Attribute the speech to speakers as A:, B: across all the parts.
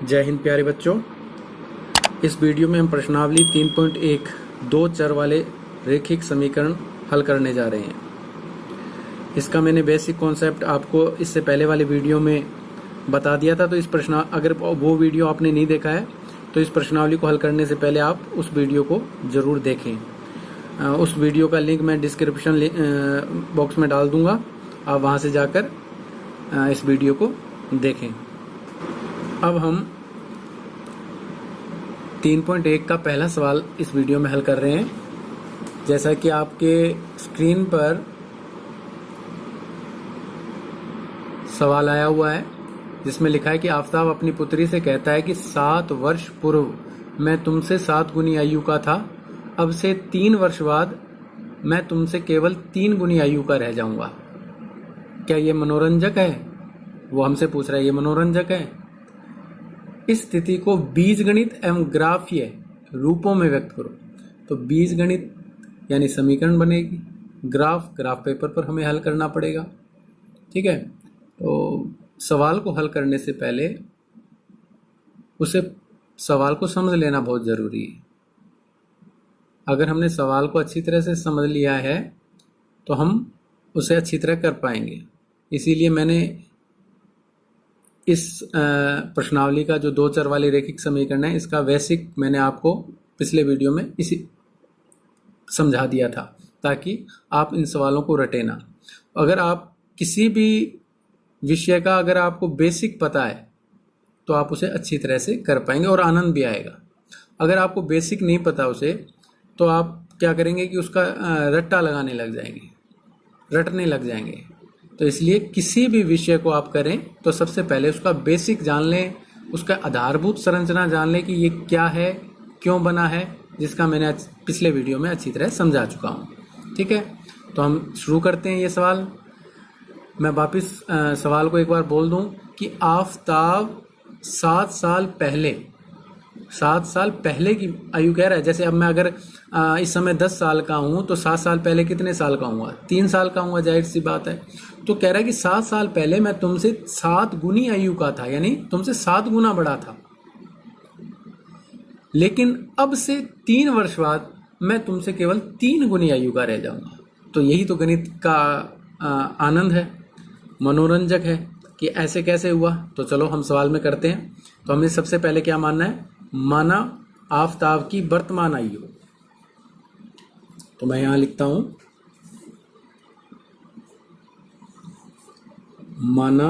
A: जय हिंद प्यारे बच्चों। इस वीडियो में हम प्रश्नावली 3.1 दो चर वाले रैखिक समीकरण हल करने जा रहे हैं। इसका मैंने बेसिक कॉन्सेप्ट आपको इससे पहले वाले वीडियो में बता दिया था। तो इस प्रश्न अगर वो वीडियो आपने नहीं देखा है तो इस प्रश्नावली को हल करने से पहले आप उस वीडियो को ज़रूर देखें। उस वीडियो का लिंक मैं डिस्क्रिप्शन बॉक्स में डाल दूंगा, आप वहाँ से जाकर इस वीडियो को देखें। अब हम 3.1 का पहला सवाल इस वीडियो में हल कर रहे हैं। जैसा कि आपके स्क्रीन पर सवाल आया हुआ है जिसमें लिखा है कि आफताब अपनी पुत्री से कहता है कि 7 वर्ष पूर्व मैं तुमसे 7 गुनी आयु का था, अब से 3 वर्ष बाद मैं तुमसे केवल 3 गुनी आयु का रह जाऊंगा। क्या ये मनोरंजक है? वो हमसे पूछ रहा है, ये मनोरंजक है? इस स्थिति को बीजगणित एवं ग्राफीय रूपों में व्यक्त करो। तो बीजगणित यानी समीकरण बनेगी, ग्राफ पेपर पर हमें हल करना पड़ेगा। ठीक है, तो सवाल को हल करने से पहले उसे सवाल को समझ लेना बहुत ज़रूरी है। अगर हमने सवाल को अच्छी तरह से समझ लिया है तो हम उसे अच्छी तरह कर पाएंगे। इसीलिए मैंने इस प्रश्नावली का जो दो चर वाले रैखिक समीकरण है इसका बेसिक मैंने आपको पिछले वीडियो में इसी समझा दिया था, ताकि आप इन सवालों को रटे ना। अगर आप किसी भी विषय का अगर आपको बेसिक पता है तो आप उसे अच्छी तरह से कर पाएंगे और आनंद भी आएगा। अगर आपको बेसिक नहीं पता उसे तो आप क्या करेंगे कि उसका रट्टा लगाने लग जाएंगे, रटने लग जाएंगे। तो इसलिए किसी भी विषय को आप करें तो सबसे पहले उसका बेसिक जान लें, उसका आधारभूत संरचना जान लें कि ये क्या है, क्यों बना है, जिसका मैंने पिछले वीडियो में अच्छी तरह समझा चुका हूँ। ठीक है, तो हम शुरू करते हैं ये सवाल। मैं वापिस सवाल को एक बार बोल दूं कि आफताब 7 साल पहले की आयु कह रहा है। जैसे अब मैं अगर इस समय 10 साल का हूं तो 7 साल पहले कितने साल का हूँगा? 3 साल का हूँगा, जाहिर सी बात है। तो कह रहा है कि 7 साल पहले मैं तुमसे 7 गुनी आयु का था, यानी तुमसे 7 गुना बड़ा था, लेकिन अब से 3 वर्ष बाद मैं तुमसे केवल 3 गुनी आयु का रह जाऊंगा। तो यही तो गणित का आनंद है, मनोरंजक है कि ऐसे कैसे हुआ। तो चलो हम सवाल में करते हैं। तो हमें सबसे पहले क्या मानना है? माना आफताब की वर्तमान आयु। तो मैं यहां लिखता हूं, माना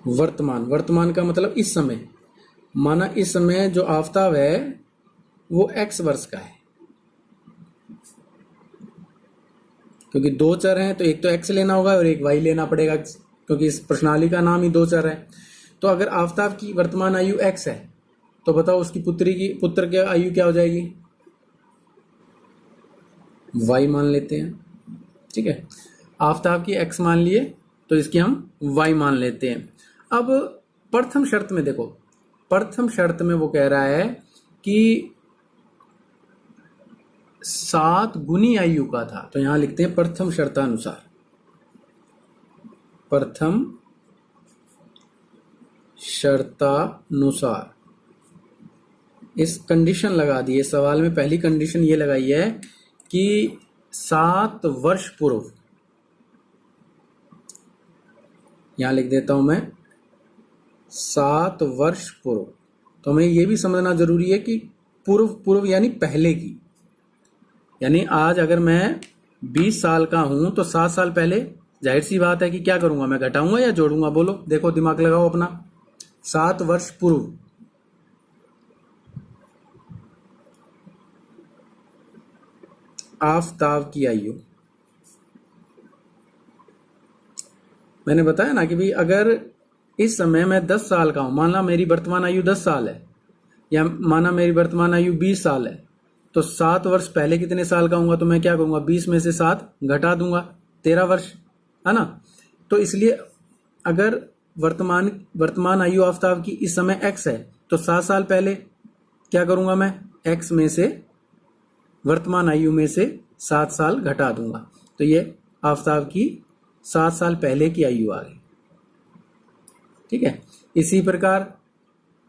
A: वर्तमान का मतलब इस समय। माना इस समय जो आफताब है वो x वर्ष का है, क्योंकि दो चर हैं तो एक तो x लेना होगा और एक y लेना पड़ेगा, क्योंकि इस प्रश्नावली का नाम ही दो चर है। तो अगर आफताब की वर्तमान आयु x है तो बताओ उसकी पुत्र की आयु क्या हो जाएगी? y मान लेते हैं। ठीक है, आफताब की x मान लिए तो इसकी हम y मान लेते हैं। अब प्रथम शर्त में देखो, प्रथम शर्त में वो कह रहा है कि 7 गुनी आयु का था। तो यहां लिखते हैं प्रथम शर्तानुसार, प्रथम शर्तानुसार। इस कंडीशन लगा दी है सवाल में। पहली कंडीशन ये लगाई है कि 7 वर्ष पूर्व, यहां लिख देता हूं मैं 7 वर्ष पूर्व। तो हमें यह भी समझना जरूरी है कि पूर्व यानी पहले की, यानी आज अगर मैं 20 साल का हूं तो 7 साल पहले, जाहिर सी बात है कि क्या करूंगा, मैं घटाऊंगा या जोड़ूंगा? बोलो, देखो दिमाग लगाओ अपना। 7 वर्ष पूर्व, आफताब की आयु। मैंने बताया ना कि भाई अगर इस समय मैं 10 साल का हूं, माना मेरी वर्तमान आयु 10 साल है, या माना मेरी वर्तमान आयु 20 साल है, तो 7 वर्ष पहले कितने साल का हूंगा? तो मैं क्या करूंगा, 20 में से 7 घटा दूंगा, 13 वर्ष, है ना। तो इसलिए अगर वर्तमान आयु आफताब की इस समय x है तो 7 साल पहले क्या करूंगा, मैं x में से वर्तमान आयु में से 7 साल घटा दूंगा। तो ये आफताब की 7 साल पहले की आयु आ गई। ठीक है, इसी प्रकार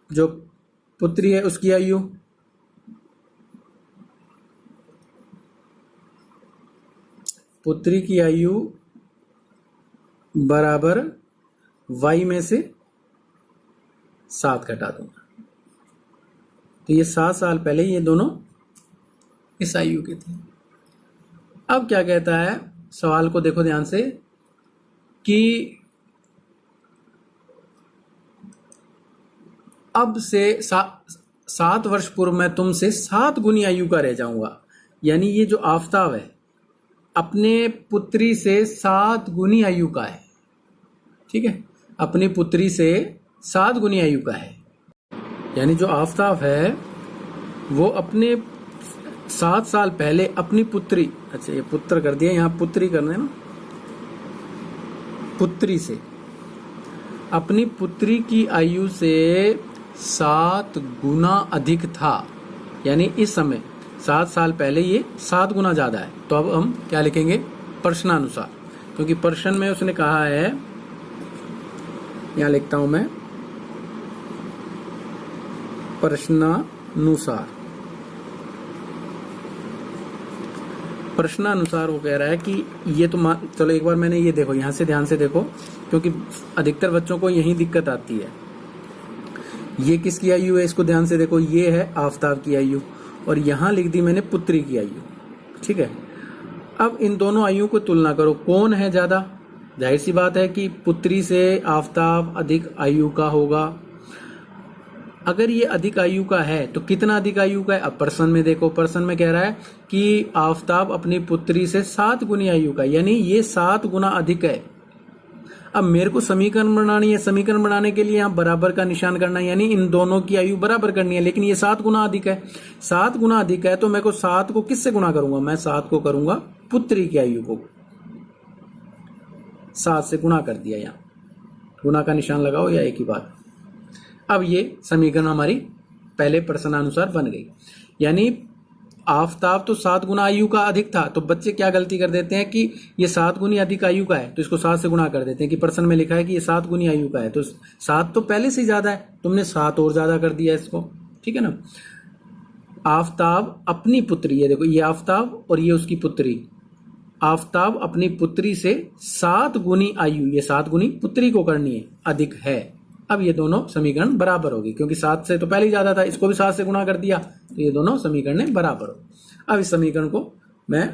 A: जो पुत्री है उसकी आयु, पुत्री की आयु बराबर y में से 7 घटा दूंगा। तो ये 7 साल पहले ये दोनों इस आयु के थे। अब क्या कहता है, सवाल को देखो ध्यान से कि अब से 7 वर्ष पूर्व मैं तुमसे 7 गुनी आयु का रह जाऊंगा। यानी ये जो आफताब है अपने पुत्री से 7 गुनी आयु का है। ठीक है, अपनी पुत्री से 7 गुनी आयु का है। यानी जो आफताब है वो अपने 7 साल पहले अपनी पुत्री, अच्छा ये पुत्र कर दिया, यहाँ पुत्री करना है ना, पुत्री से, अपनी पुत्री की आयु से 7 गुना अधिक था। यानी इस समय 7 साल पहले ये 7 गुना ज्यादा है। तो अब हम क्या लिखेंगे, प्रश्नानुसार, क्योंकि प्रश्न में उसने कहा है, यहां लिखता हूं मैं प्रश्नानुसार। प्रश्नानुसार वो कह रहा है कि ये तो चलो एक बार मैंने ये देखो, यहां से ध्यान से देखो, क्योंकि अधिकतर बच्चों को यही दिक्कत आती है। ये किसकी आयु है, इसको ध्यान से देखो, ये है आफताब की आयु और यहां लिख दी मैंने पुत्री की आयु। ठीक है, अब इन दोनों आयु को तुलना करो, कौन है ज्यादा। जाहिर सी बात है कि पुत्री से आफताब अधिक आयु का होगा। अगर ये अधिक आयु का है तो कितना अधिक आयु का है, अब प्रश्न में देखो, प्रश्न में कह रहा है कि आफताब अपनी पुत्री से 7 गुनी आयु का, यानी ये 7 गुना अधिक है। अब मेरे को समीकरण बनानी है, समीकरण बनाने के लिए यहाँ बराबर का निशान करना है, यानी इन दोनों की आयु बराबर करनी है। लेकिन ये 7 गुना अधिक है, 7 गुना अधिक है, तो मैं को 7 को किससे गुना करूंगा, मैं 7 को करूंगा पुत्री की आयु को 7 से गुना कर दिया, यहाँ गुना का निशान लगाओ या एक ही बात। अब ये समीकरण हमारी पहले प्रश्नानुसार बन गई। यानी आफताब तो 7 गुना आयु का अधिक था, तो बच्चे क्या गलती कर देते हैं कि ये 7 गुनी अधिक आयु का है तो इसको 7 से गुणा कर देते हैं कि प्रश्न में लिखा है कि ये 7 गुनी आयु का है, तो 7 तो पहले से ज्यादा है, तुमने 7 और ज्यादा कर दिया इसको। ठीक है ना। आफताब अपनी पुत्री, ये देखो ये आफताब और ये उसकी पुत्री, आफताब अपनी पुत्री से 7 गुनी आयु, ये 7 गुनी पुत्री को करनी है, अधिक है। अब ये दोनों समीकरण बराबर होगी, क्योंकि 7 से तो पहले ही ज्यादा था, इसको भी 7 से गुणा कर दिया, तो ये दोनों समीकरण बराबर हो। अब इस समीकरण को मैं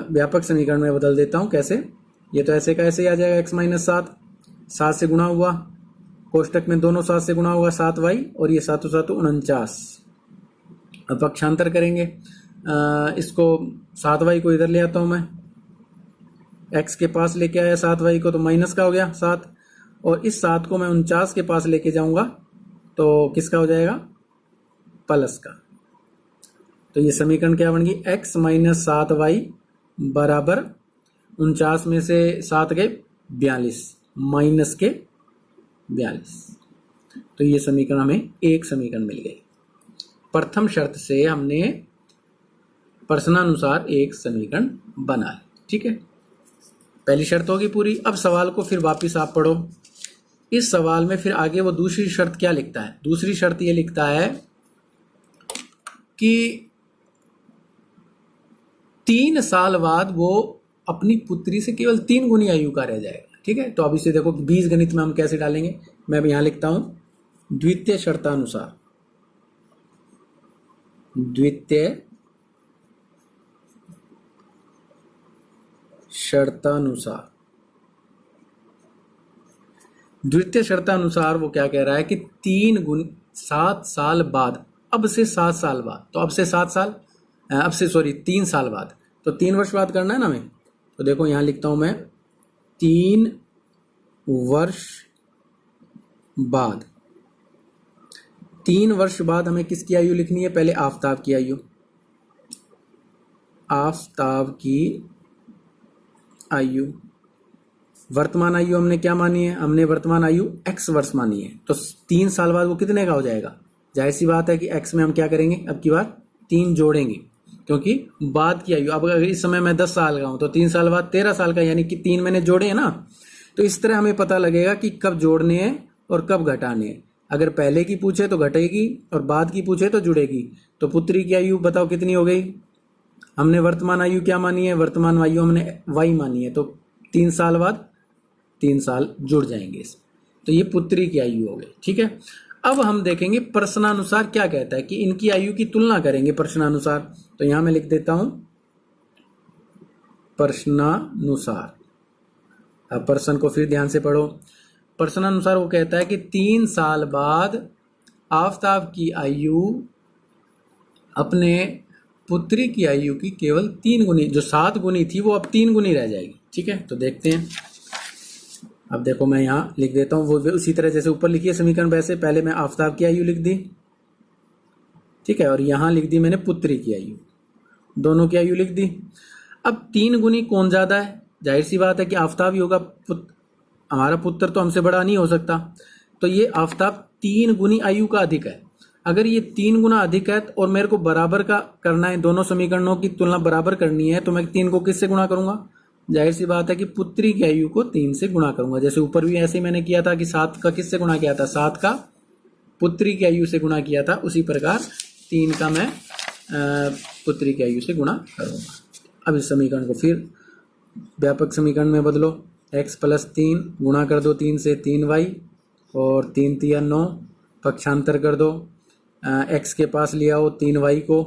A: व्यापक समीकरण में बदल देता हूं। कैसे, ये तो ऐसे का ऐसे ही आ जाएगा, x माइनस 7 से गुणा हुआ, कोष्टक में दोनों 7 से गुणा हुआ 7y, और ये 7 7 49। अब पक्षांतर करेंगे, इसको 7y को इधर ले आता हूं मैं, x के पास लेके आया 7y को, तो माइनस का हो गया 7, और इस 7 को मैं 49 के पास लेके जाऊंगा तो किसका हो जाएगा, प्लस का। तो ये समीकरण क्या बन गई, x माइनस 7y बराबर 49 में से 7 गए 42, माइनस के 42। तो ये समीकरण हमें एक समीकरण मिल गई। प्रथम शर्त से हमने प्रश्नानुसार एक समीकरण बना है। ठीक है, पहली शर्त होगी पूरी। अब सवाल को फिर वापिस आप पढ़ो। इस सवाल में फिर आगे वो दूसरी शर्त क्या लिखता है, दूसरी शर्त ये लिखता है कि 3 साल बाद वो अपनी पुत्री से केवल 3 गुनी आयु का रह जाएगा। ठीक है, तो अब इसे देखो बीज गणित में हम कैसे डालेंगे, मैं अब यहां लिखता हूं द्वितीय शर्तानुसार, द्वितीय शर्तानुसार। द्वितीय शर्तानुसार वो क्या कह रहा है कि 7 साल बाद, अब से 7 साल बाद, तो अब से 7 साल, अब से 3 साल बाद, तो 3 वर्ष बाद करना है ना हमें। तो देखो यहां लिखता हूं मैं 3 वर्ष बाद। 3 वर्ष बाद हमें किसकी आयु लिखनी है, पहले आफताब की आयु, आफताब की आयु, वर्तमान आयु हमने क्या मानी है, हमने वर्तमान आयु x वर्ष मानी है, तो 3 साल बाद वो कितने का हो जाएगा। जाहिर सी बात है कि x में हम क्या करेंगे, अब की बार 3 जोड़ेंगे, क्योंकि बाद की आयु, अब अगर इस समय मैं 10 साल का हूं तो 3 साल बाद 13 साल का, यानी कि 3 मैंने जोड़े हैं ना। तो इस तरह हमें पता लगेगा कि कब जोड़ने हैं और कब घटाने हैं। अगर पहले की पूछे तो घटेगी और बाद की पूछे तो जुड़ेगी। तो पुत्री की आयु बताओ कितनी हो गई। हमने वर्तमान आयु क्या मानी है, वर्तमान आयु हमने वाई मानी है, तो 3 साल बाद 3 साल जुड़ जाएंगे इसमें। तो ये पुत्री की आयु हो गई। ठीक है, अब हम देखेंगे प्रश्नानुसार क्या कहता है कि इनकी आयु की तुलना करेंगे प्रश्नानुसार। तो यहां मैं लिख देता हूं प्रश्नानुसार। अब प्रश्न को फिर ध्यान से पढ़ो। प्रश्नानुसार वो कहता है कि 3 साल बाद आफताब की आयु अपने पुत्री की आयु की केवल 3 गुनी, जो 7 गुनी थी वो अब 3 गुनी रह जाएगी। ठीक है, तो देखते हैं। अब देखो मैं यहाँ लिख देता हूँ वो उसी तरह जैसे ऊपर लिखी है समीकरण, वैसे पहले मैं आफताब की आयु लिख दी। ठीक है, और यहाँ लिख दी मैंने पुत्री की आयु, दोनों की आयु लिख दी। अब 3 गुनी कौन ज्यादा है, जाहिर सी बात है कि आफताब ही होगा। हमारा पुत्र तो हमसे बड़ा नहीं हो सकता, तो ये आफताब 3 गुनी आयु का अधिक है। अगर ये 3 गुना अधिक है और मेरे को बराबर का करना है, दोनों समीकरणों की तुलना बराबर करनी है, तो मैं 3 को किससे गुणा करूंगा, जाहिर सी बात है कि पुत्री की आयु को 3 से गुणा करूंगा। जैसे ऊपर भी ऐसे ही मैंने किया था कि 7 का किससे गुणा किया था, 7 का पुत्री की आयु से गुणा किया था, उसी प्रकार 3 का मैं पुत्री की आयु से गुणा करूंगा। अब इस समीकरण को फिर व्यापक समीकरण में बदलो। x + 3 गुणा कर दो 3 से 3y और 3 × 9 पक्षांतर कर दो। x के पास ले आओ 3y को,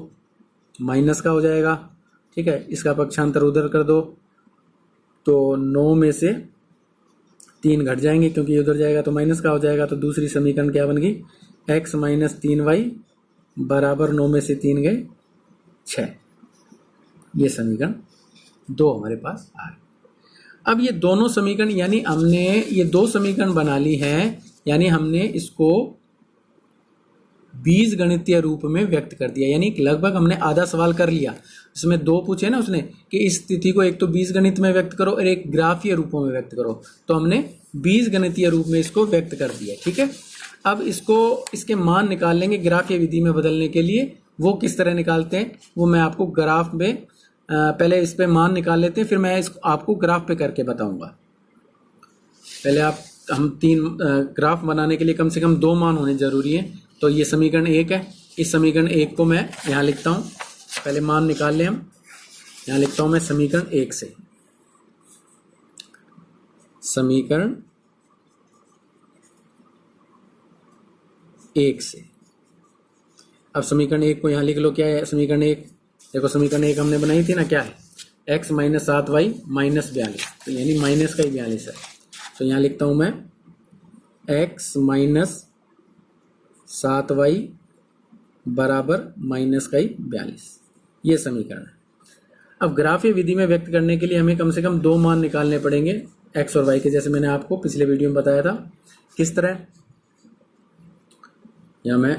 A: माइनस का हो जाएगा। ठीक है, इसका पक्षांतर उधर कर दो तो 9 में से 3 घट जाएंगे, क्योंकि उधर जाएगा तो माइनस का हो जाएगा। तो दूसरी समीकरण क्या बन गई, x - 3y बराबर 9 में से 3 गए 6। ये समीकरण 2 हमारे पास आ गई। अब ये दोनों समीकरण, यानी हमने ये 2 समीकरण बना ली हैं, यानी हमने इसको बीजगणितीय रूप में व्यक्त कर दिया, यानी लगभग हमने आधा सवाल कर लिया। इसमें 2 पूछे ना उसने कि इस स्थिति को एक तो बीजगणित में व्यक्त करो और एक ग्राफीय रूपों में व्यक्त करो, तो हमने बीजगणितीय रूप में इसको व्यक्त कर दिया। ठीक है, अब इसको इसके मान निकाल लेंगे ग्राफीय विधि में बदलने के लिए। वो किस तरह निकालते हैं वो मैं आपको ग्राफ में पहले इस पे मान निकाल लेते हैं, फिर मैं इसको आपको ग्राफ पे करके बताऊंगा। पहले हम 3 ग्राफ बनाने के लिए कम से कम 2 मान होने जरूरी है। तो ये समीकरण 1 है, इस समीकरण 1 को मैं यहाँ लिखता हूँ, पहले मान निकाल लें हम। यहाँ लिखता हूँ मैं समीकरण 1 से, समीकरण 1 से। अब समीकरण 1 को यहाँ लिख लो, क्या है समीकरण 1, देखो समीकरण 1 हमने बनाई थी ना, क्या है, x - 7y - 42, तो यानी माइनस का ही 42 है। तो यहाँ लिखता हूँ मैं x - 7y बराबर माइनस का ही 42, ये समीकरण है। अब ग्राफीय विधि में व्यक्त करने के लिए हमें कम से कम 2 मान निकालने पड़ेंगे x और y के, जैसे मैंने आपको पिछले वीडियो में बताया था। किस तरह, या मैं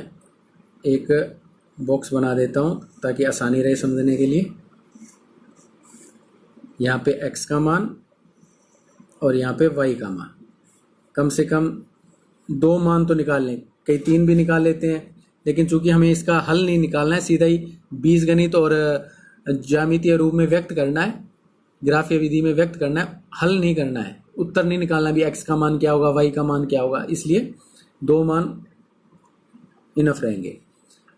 A: एक बॉक्स बना देता हूं ताकि आसानी रहे समझने के लिए। यहाँ पे x का मान और यहाँ पे y का मान, कम से कम 2 मान तो निकाल लें, कई 3 भी निकाल लेते हैं, लेकिन चूंकि हमें इसका हल नहीं निकालना है, सीधा ही बीजगणित और ज्यामितीय रूप में व्यक्त करना है, ग्राफीय विधि में व्यक्त करना है, हल नहीं करना है, उत्तर नहीं निकालना भी x का मान क्या होगा, y का मान क्या होगा, इसलिए 2 मान इनफ रहेंगे।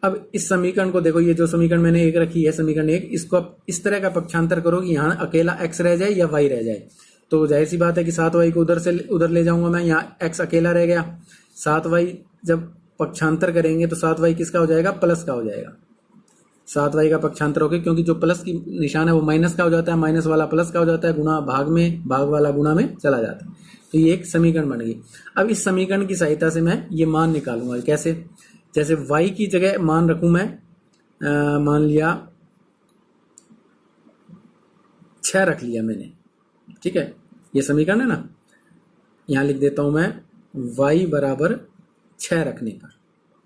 A: अब इस समीकरण को देखो, ये जो समीकरण मैंने 1 रखी है, समीकरण 1, इसको आप इस तरह का पक्षांतर करो कि यहाँ अकेला x रह जाए या y रह जाए। तो जाहिर सी बात है कि 7y को उधर से उधर ले जाऊंगा मैं, यहाँ x अकेला रह गया। 7y जब पक्षांतर करेंगे तो 7y किसका हो जाएगा, प्लस का हो जाएगा। 7y का पक्षांतर होगा, क्योंकि जो प्लस की निशान है वो माइनस का हो जाता है, माइनस वाला प्लस का हो जाता है, गुणा भाग में, भाग वाला गुणा में चला जाता है। तो ये एक समीकरण बन गई। अब इस समीकरण की सहायता से मैं ये मान निकालूंगा। कैसे, जैसे y की जगह मान रखूं मैं, मान लिया 6 रख लिया मैंने। ठीक है, ये समीकरण है ना, यहाँ लिख देता हूं मैं y बराबर 6 रखने पर।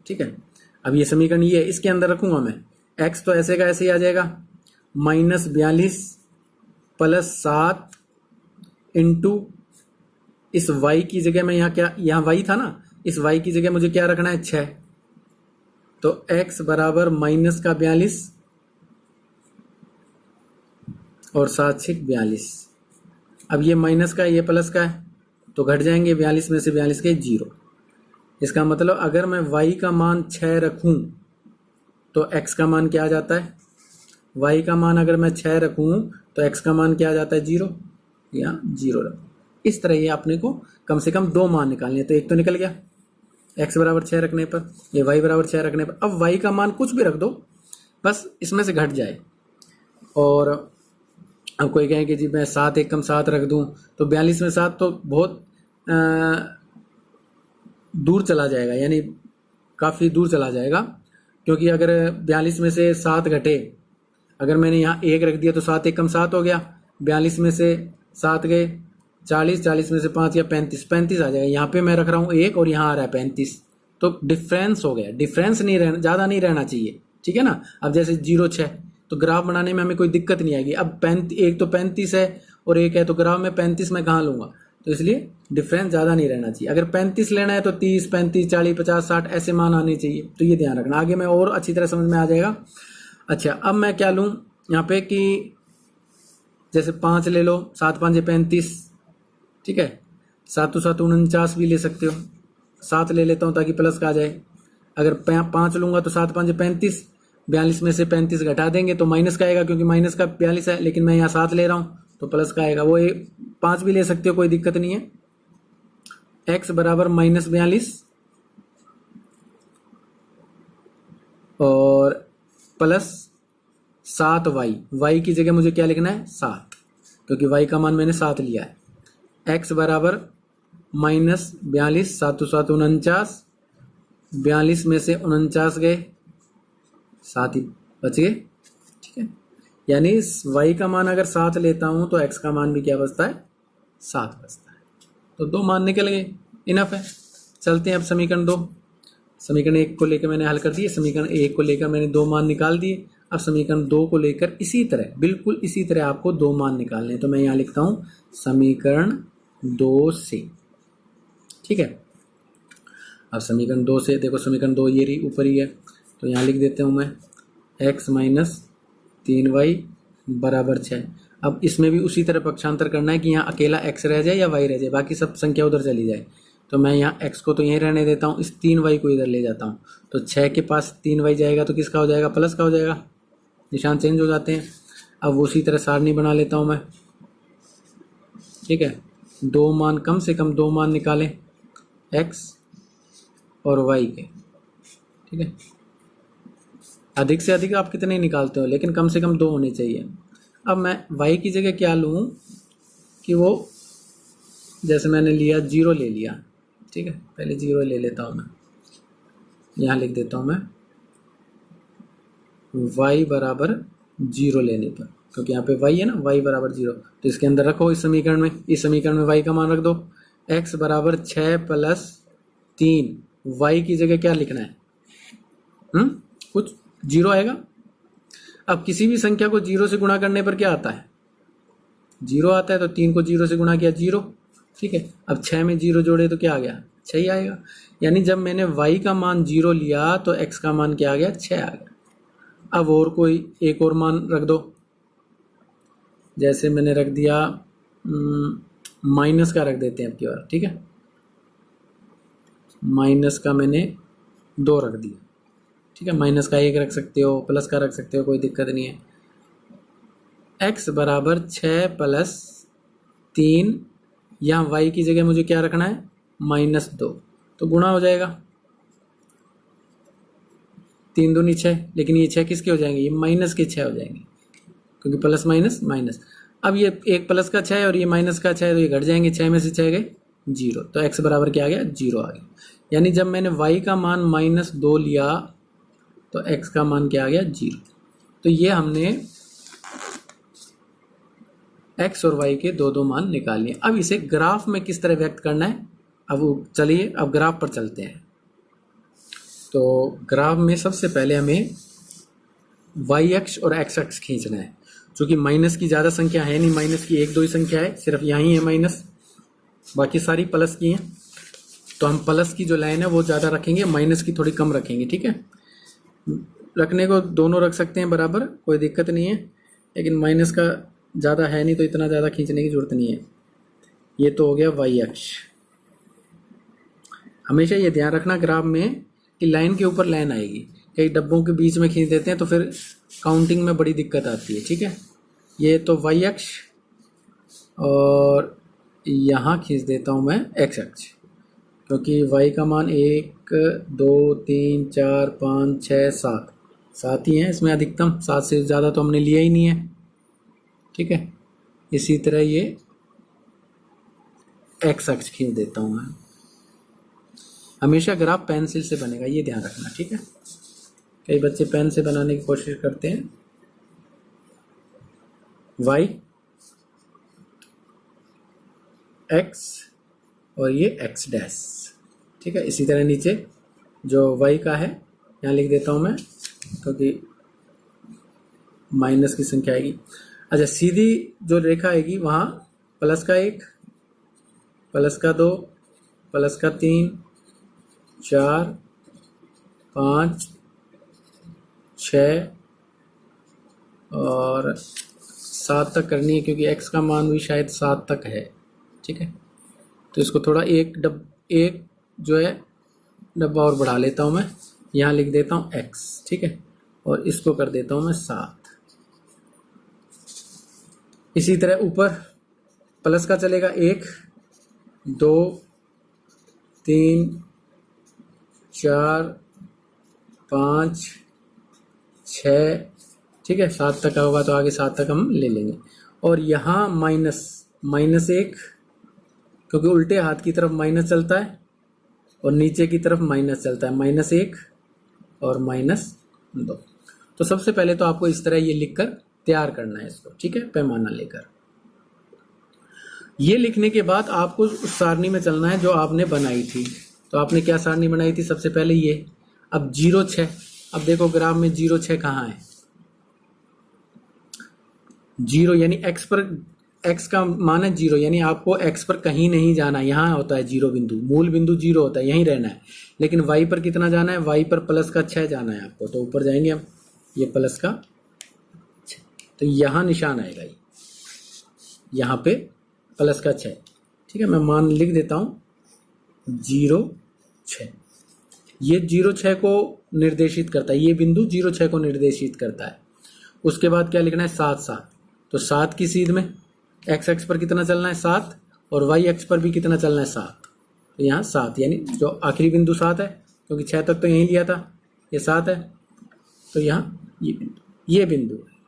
A: ठीक है, अब ये समीकरण ये है, इसके अंदर रखूंगा मैं x, तो ऐसे का ऐसे ही आ जाएगा, -42 + 7 इंटू इस y की जगह मैं यहाँ क्या, यहाँ y था ना, इस y की जगह मुझे क्या रखना है, 6। तो x बराबर -42 और 7 6 42। अब ये माइनस का ये प्लस का है तो घट जाएंगे, 42 में से 42 के 0। इसका मतलब अगर मैं y का मान 6 रखूं तो x का मान क्या आ जाता है, y का मान अगर मैं 6 रखूं तो x का मान क्या आ जाता है 0 या 0 रखूं। इस तरह ये आपने को कम से कम 2 मान निकालने हैं। तो एक तो निकल गया x बराबर 6 रखने पर, ये y बराबर 6 रखने पर। अब y का मान कुछ भी रख दो, बस इसमें से घट जाए। और अब कोई कहे कि जी मैं 7 एक कम 7 रख दूं तो 42 में 7 तो बहुत दूर चला जाएगा, यानी काफ़ी दूर चला जाएगा। क्योंकि अगर 42 में से 7 घटे, अगर मैंने यहाँ 1 रख दिया तो 7 एक कम 7 हो गया, 42 में से 7 गए 40, 40 में से 5 या 35, 35 आ जाएगा। यहाँ पे मैं रख रहा हूँ 1 और यहाँ आ रहा है 35, तो डिफरेंस हो गया। डिफरेंस नहीं रहना, ज़्यादा नहीं रहना चाहिए, ठीक है ना। अब जैसे 0 6 तो ग्राफ बनाने में हमें कोई दिक्कत नहीं आएगी। अब 35, एक तो 35 है और 1 है तो ग्राफ में 35 मैं कहाँ लूँगा, तो इसलिए डिफरेंस ज़्यादा नहीं रहना चाहिए। अगर 35 लेना है तो 30 35 40 50 60 ऐसे मान आने चाहिए, तो ये ध्यान रखना। आगे मैं और अच्छी तरह समझ में आ जाएगा। अच्छा, अब मैं क्या लूँ यहाँ पे कि जैसे 5 ले लो, 7 5 35, ठीक है। 7 7 49 भी ले सकते हो, 7 ले लेता हूँ ताकि प्लस का आ जाए। अगर 5 लूँगा तो 7 5 35, 42 में से 35 घटा देंगे तो माइनस का आएगा, क्योंकि माइनस का 42 है, लेकिन मैं यहाँ 7 ले रहा हूँ तो प्लस का आएगा। वो 5 भी ले सकते हो, कोई दिक्कत नहीं है। x बराबर -42 और प्लस 7y, y की जगह मुझे क्या लिखना है 7, क्योंकि y का मान मैंने 7 लिया है। x बराबर -42, 7 7 49, 42 में से 49 गए, 7 ही बच गए, ठीक है। यानी y का मान अगर 7 लेता हूं तो x का मान भी क्या बचता है 7 बचता है। तो 2 मान निकल गए, इनफ है। चलते हैं अब समीकरण 2। समीकरण 1 को लेकर मैंने हल कर दिए, समीकरण 1 को लेकर मैंने 2 मान निकाल दिए। अब समीकरण 2 को लेकर इसी तरह, बिल्कुल इसी तरह आपको 2 मान निकालने हैं। तो मैं यहाँ लिखता हूँ समीकरण 2 से, ठीक है। अब समीकरण 2 से देखो, समीकरण 2 ये रही ऊपर ही है, तो यहाँ लिख देता हूँ मैं x - 3y बराबर 6। अब इसमें भी उसी तरह पक्षांतर करना है कि यहाँ अकेला x रह जाए या y रह जाए, बाकी सब संख्या उधर चली जाए। तो मैं यहाँ x को तो यहीं रहने देता हूँ, इस 3y को इधर ले जाता हूँ। तो 6 के पास 3y जाएगा तो किसका हो जाएगा, प्लस का हो जाएगा, निशान चेंज हो जाते हैं। अब उसी तरह सारणी बना लेता हूँ मैं, ठीक है। 2 मान, कम से कम 2 मान निकालें x और y के, ठीक है। अधिक से अधिक आप कितने निकालते हो, लेकिन कम से कम 2 होने चाहिए। अब मैं y की जगह क्या लूँ कि वो, जैसे मैंने लिया 0 ले लिया, ठीक है। पहले 0 ले लेता हूँ मैं, यहाँ लिख देता हूँ मैं y बराबर 0 लेने पर, क्योंकि यहाँ पे y है ना, y बराबर 0, तो इसके अंदर रखो इस समीकरण में, इस समीकरण में y का मान रख दो। x बराबर 6 + 3, y की जगह क्या लिखना है, कुछ 0 आएगा। अब किसी भी संख्या को 0 से गुणा करने पर क्या आता है, 0 आता है। तो 3 को 0 से गुणा किया 0, ठीक है। अब 6 में 0 जोड़े तो क्या आ गया, 6 ही आएगा। यानी जब मैंने y का मान 0 लिया तो x का मान क्या आ गया, 6 आ गया। अब और कोई एक और मान रख दो, जैसे मैंने रख दिया माइनस का रख देते हैं अब की बार, ठीक है। माइनस का मैंने 2 रख दिया, ठीक है। माइनस का 1 रख सकते हो, प्लस का रख सकते हो, कोई दिक्कत नहीं है। x बराबर 6 + 3, यहाँ y की जगह मुझे क्या रखना है, -2, तो गुणा हो जाएगा। 3 दूनी 6, लेकिन ये 6 किसके हो जाएंगे, ये माइनस के 6 हो जाएंगे, क्योंकि प्लस माइनस माइनस। अब ये एक प्लस का 6 और ये माइनस का 6, तो ये घट जाएंगे, 6 में से 6 गए 0, तो x बराबर क्या आ गया, 0 आ गया। यानी जब मैंने y का मान -2 लिया तो x का मान क्या आ गया, 0। तो ये हमने x और y के 2 मान निकाल लिए। अब इसे ग्राफ में किस तरह व्यक्त करना है, अब चलिए अब ग्राफ पर चलते हैं। तो ग्राफ में सबसे पहले हमें y अक्ष और x अक्ष खींचना है। चूँकि माइनस की ज़्यादा संख्या है नहीं, माइनस की 1 2 ही संख्या है, सिर्फ यहीं है माइनस, बाकी सारी प्लस की हैं। तो हम प्लस की जो लाइन है वो ज़्यादा रखेंगे, माइनस की थोड़ी कम रखेंगे, ठीक है। रखने को दोनों रख सकते हैं बराबर, कोई दिक्कत नहीं है, लेकिन माइनस का ज़्यादा है नहीं तो इतना ज़्यादा खींचने की ज़रूरत नहीं है। ये तो हो गया वाई अक्ष। हमेशा ये ध्यान रखना ग्राफ में कि लाइन के ऊपर लाइन आएगी। कई डब्बों के बीच में खींच देते हैं तो फिर काउंटिंग में बड़ी दिक्कत आती है। ठीक है, ये तो वाई अक्ष और यहाँ खींच देता हूँ मैं एक्स अक्ष, क्योंकि y का मान 1 2 3 4 5 6 7 7 ही है इसमें, अधिकतम 7 से ज़्यादा तो हमने लिया ही नहीं है। ठीक है, इसी तरह ये एक्स अक्ष खींच देता हूँ मैं। हमेशा ग्राफ पेंसिल से बनेगा, ये ध्यान रखना। ठीक है, कई बच्चे पेन से बनाने की कोशिश करते हैं। y x और ये x डैश। ठीक है, इसी तरह नीचे जो y का है यहाँ लिख देता हूँ मैं, क्योंकि माइनस की संख्या आएगी। अच्छा, सीधी जो रेखा आएगी वहाँ प्लस का 1, प्लस का 2, प्लस का 3 4 5 6 और 7 तक करनी है, क्योंकि x का मान भी शायद 7 तक है। ठीक है, तो इसको थोड़ा एक जो है डब्बा और बढ़ा लेता हूँ मैं, यहाँ लिख देता हूँ x। ठीक है, और इसको कर देता हूँ मैं 7। इसी तरह ऊपर प्लस का चलेगा 1 2 3 4 5 6। ठीक है, 7 तक का होगा तो आगे 7 तक हम ले लेंगे। और यहाँ -1, क्योंकि उल्टे हाथ की तरफ माइनस चलता है और नीचे की तरफ माइनस चलता है, -1 और -2। तो सबसे पहले तो आपको इस तरह ये लिखकर तैयार करना है इसको। ठीक है, पैमाना लेकर ये लिखने के बाद आपको उस सारणी में चलना है जो आपने बनाई थी। तो आपने क्या सारणी बनाई थी? सबसे पहले ये। अब 0 6, अब देखो ग्राफ में 0 6 कहाँ है? 0 यानी x पर, x का मान है 0, यानी आपको x पर कहीं नहीं जाना। यहाँ होता है 0 बिंदु, मूल बिंदु 0 होता है, यहीं रहना है। लेकिन y पर कितना जाना है? y पर प्लस का 6 जाना है आपको। तो ऊपर जाएंगे हम, ये प्लस का 6, तो यहाँ निशान आएगा, ये यहाँ पे प्लस का 6। ठीक है, मैं मान लिख देता हूँ 0 6। ये 0 6 को निर्देशित करता है, ये बिंदु 0 6 को निर्देशित करता है। उसके बाद क्या लिखना है? 7 7। तो 7 की सीध में x अक्ष पर कितना चलना है? 7, और y अक्ष पर भी कितना चलना है? 7। तो यहाँ 7, यानी जो आखिरी बिंदु 7 है, क्योंकि 6 तक तो यहीं लिया था, ये 7 है। तो यहाँ ये बिंदु है।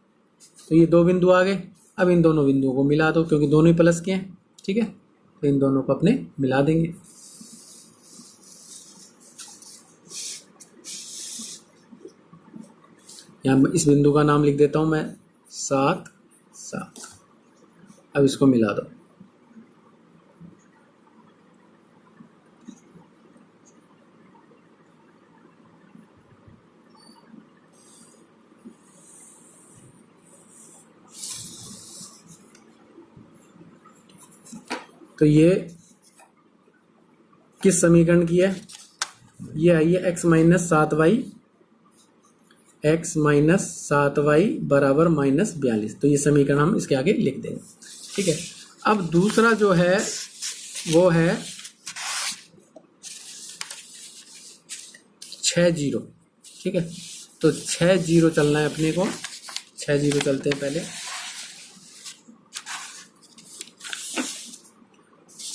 A: तो ये 2 बिंदु आ गए। अब इन दोनों बिंदुओं को मिला दो, क्योंकि दोनों ही प्लस के हैं। ठीक है, तो इन दोनों को अपने मिला देंगे। यहाँ इस बिंदु का नाम लिख देता हूँ मैं 7 7। अब इसको मिला दो। तो ये किस समीकरण की है? ये आई है x minus 7y, x minus 7y बराबर -42। तो ये समीकरण हम इसके आगे लिख देंगे। ठीक है, अब दूसरा जो है वो है 6 0। ठीक है, तो 6 0 चलना है अपने को। 6 0 चलते हैं पहले।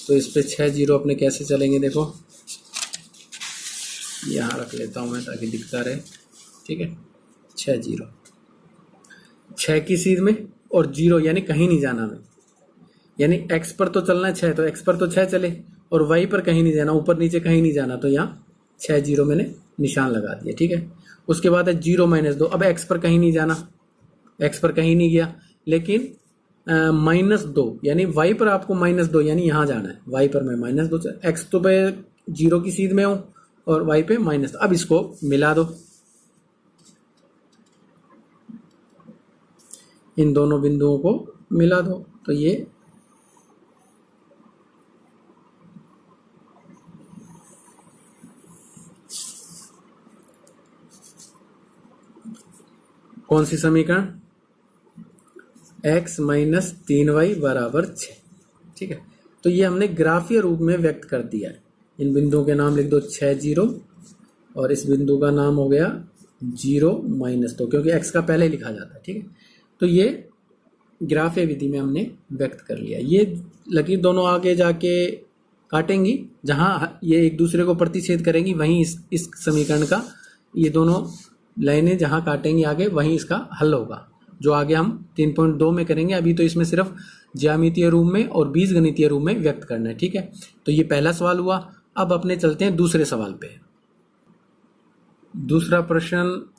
A: तो इस पे 6 0 अपने कैसे चलेंगे? देखो, यहाँ रख लेता हूँ मैं ताकि दिखता रहे। ठीक है, 6 0, 6 की सीध में और 0, यानी कहीं नहीं जाना हमें। यानी x पर तो चलना है 6, तो x पर तो 6 चले, और y पर कहीं नहीं जाना, ऊपर नीचे कहीं नहीं जाना। तो यहाँ 6 0 मैंने निशान लगा दिया। ठीक है, उसके बाद है 0 -2। अब x पर कहीं नहीं जाना, x पर कहीं नहीं गया, लेकिन -2, यानी y पर आपको -2, यानी यहाँ जाना है। y पर मैं -2, x तो पे 0 की सीध में हूँ और y पे -2। अब इसको मिला दो, इन दोनों बिंदुओं को मिला दो। तो ये कौन सी समीकरण? x माइनस 3y बराबर 6। ठीक है, तो ये हमने ग्राफीय रूप में व्यक्त कर दिया है। इन बिंदुओं के नाम लिख दो 6 0, और इस बिंदु का नाम हो गया 0 माइनस 2, क्योंकि x का पहले लिखा जाता है। ठीक है, तो ये ग्राफीय विधि में हमने व्यक्त कर लिया। ये लकीर दोनों आगे जाके काटेंगी, जहाँ ये एक दूसरे को प्रतिच्छेद करेंगी वहीं इस समीकरण का, ये दोनों लाइनें जहाँ काटेंगी आगे वहीं इसका हल होगा, जो आगे हम 3.2 में करेंगे। अभी तो इसमें सिर्फ ज्यामितीय रूप में और बीजगणितीय रूप में व्यक्त करना है। ठीक है, तो ये पहला सवाल हुआ। अब अपने चलते हैं दूसरे सवाल पे। दूसरा प्रश्न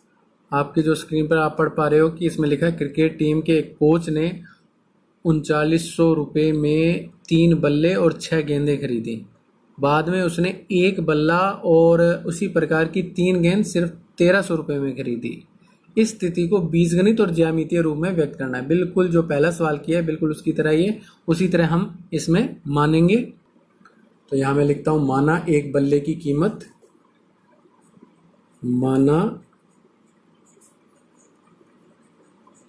A: आपकी जो स्क्रीन पर आप पढ़ पा रहे हो कि इसमें लिखा है क्रिकेट टीम के एक कोच ने 3900 रुपये में 3 बल्ले और 6 गेंदें खरीदी। बाद में उसने एक बल्ला और उसी प्रकार की 3 गेंद सिर्फ 1300 रुपये में खरीदी। इस स्थिति को बीजगणित और ज्यामितीय रूप में व्यक्त करना है। बिल्कुल जो पहला सवाल किया है बिल्कुल उसकी तरह ही है, उसी तरह हम इसमें मानेंगे। तो यहाँ मैं लिखता हूँ माना एक बल्ले की कीमत, माना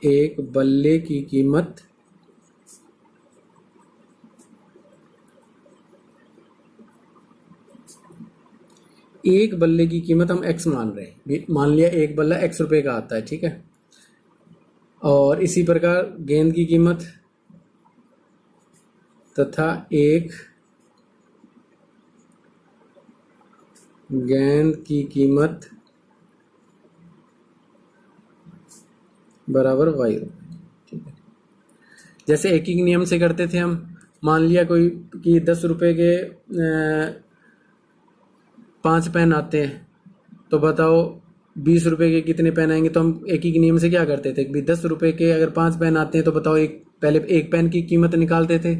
A: एक बल्ले की कीमत एक बल्ले की कीमत हम x मान रहे हैं। मान लिया एक बल्ला x रुपए का आता है। ठीक है, और इसी प्रकार गेंद की कीमत तथा एक गेंद की कीमत बराबर y रुपये। ठीक है, जैसे एक ही नियम से करते थे हम। मान लिया कोई कि 10 रुपए के 5 पेन आते हैं, तो बताओ 20 रुपए के कितने पेन आएंगे। तो हम एक ही नियम से क्या करते थे कि 10 रुपए के अगर 5 पेन आते हैं तो बताओ पहले एक पेन की कीमत निकालते थे,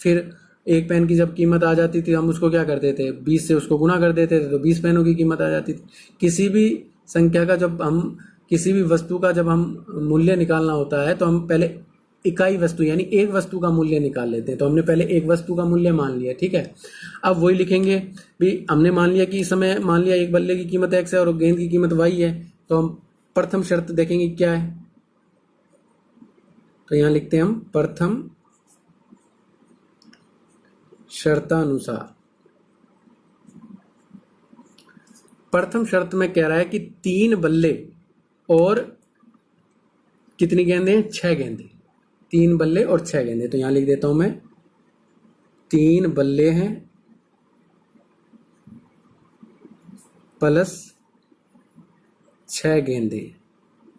A: फिर एक पेन की जब कीमत आ जाती थी हम उसको क्या करते थे 20 से उसको गुणा कर देते थे, तो 20 पेनों की कीमत आ जाती थी। किसी भी संख्या का जब हम किसी भी वस्तु का जब हम मूल्य निकालना होता है तो हम पहले इकाई वस्तु यानी एक वस्तु का मूल्य निकाल लेते हैं। तो हमने पहले एक वस्तु का मूल्य मान लिया। ठीक है, अब वही लिखेंगे भी। हमने मान लिया कि इस समय मान लिया एक बल्ले की कीमत x है और गेंद की कीमत y है, तो हम प्रथम शर्त देखेंगे क्या है। तो यहां लिखते हैं हम प्रथम शर्तानुसार। प्रथम शर्त में कह रहा है कि 3 बल्ले और कितनी गेंदें हैं 6 गेंदें, 3 बल्ले और 6 गेंदें। तो यहां लिख देता हूं मैं 3 बल्ले हैं प्लस 6 गेंदें।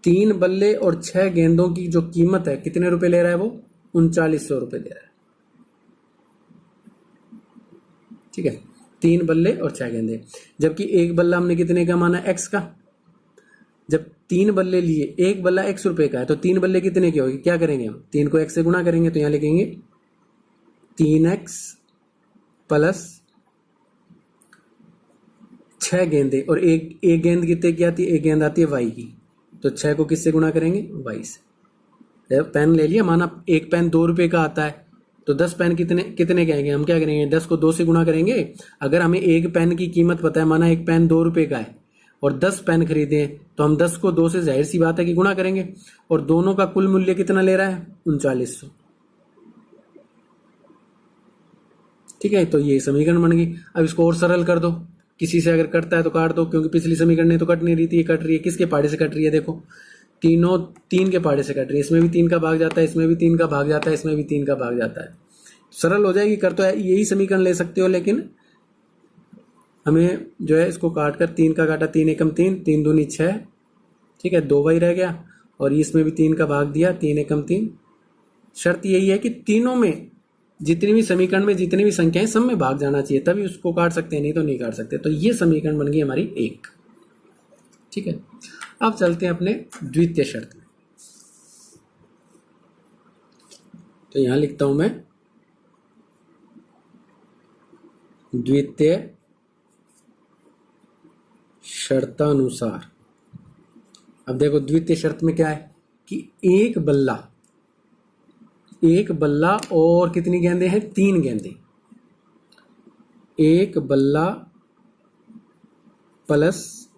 A: 3 बल्ले और 6 गेंदों की जो कीमत है कितने रुपए ले रहा है वो 3900 रुपए ले रहा है। ठीक है, 3 बल्ले और 6 गेंदें। जबकि एक बल्ला हमने कितने का माना x का। जब 3 बल्ले लिए, एक बल्ला x रुपए का है, तो 3 बल्ले कितने के होगी, क्या करेंगे हम 3 को x से गुणा करेंगे। तो यहां लिखेंगे 3x प्लस 6 गेंदें, और एक गेंद कितने की आती है, एक गेंद आती है y की। तो 6 को किससे गुणा करेंगे y से। पेन ले लिया, माना एक पेन 2 रुपए का आता है, तो 10 पेन कितने के आएंगे, हम क्या करेंगे 10 को 2 से गुणा करेंगे। अगर हमें एक पेन की कीमत पता है, माना एक पेन 2 रुपए का है और 10 पेन खरीदे, तो हम 10 को 2 से जाहिर सी बात है कि गुणा करेंगे। और दोनों का कुल मूल्य कितना ले रहा है 3900। ठीक है, तो ये समीकरण बन गई। अब इसको और सरल कर दो, किसी से अगर कटता है तो काट दो, क्योंकि पिछली समीकरण ने तो कट नहीं रही थी, ये कट रही है। किसके पहाड़े से कट रही है, देखो तीनों 3 के पहाड़े से कट रही है। इसमें भी 3 का भाग जाता है, इसमें भी 3 का भाग जाता है, इसमें भी 3 का भाग जाता है। सरल हो जाएगी। कर तो यही समीकरण ले सकते हो, लेकिन हमें जो है इसको काट कर 3 का काटा, 3 एकम 3, 3 दूनी 6। ठीक है, 2y रह गया, और इसमें भी 3 का भाग दिया, 3 एकम 3। शर्त यही है कि तीनों में जितनी भी समीकरण में जितनी भी संख्याएं सब में भाग जाना चाहिए, तभी उसको काट सकते हैं, नहीं तो नहीं काट सकते। तो ये समीकरण बन गई हमारी 1। ठीक है, अब चलते हैं अपने द्वितीय शर्त में। तो यहां लिखता हूं मैं द्वितीय शर्तानुसार। अब देखो द्वितीय शर्त में क्या है कि एक बल्ला और कितनी गेंदें हैं 3 गेंदें। एक बल्ला प्लस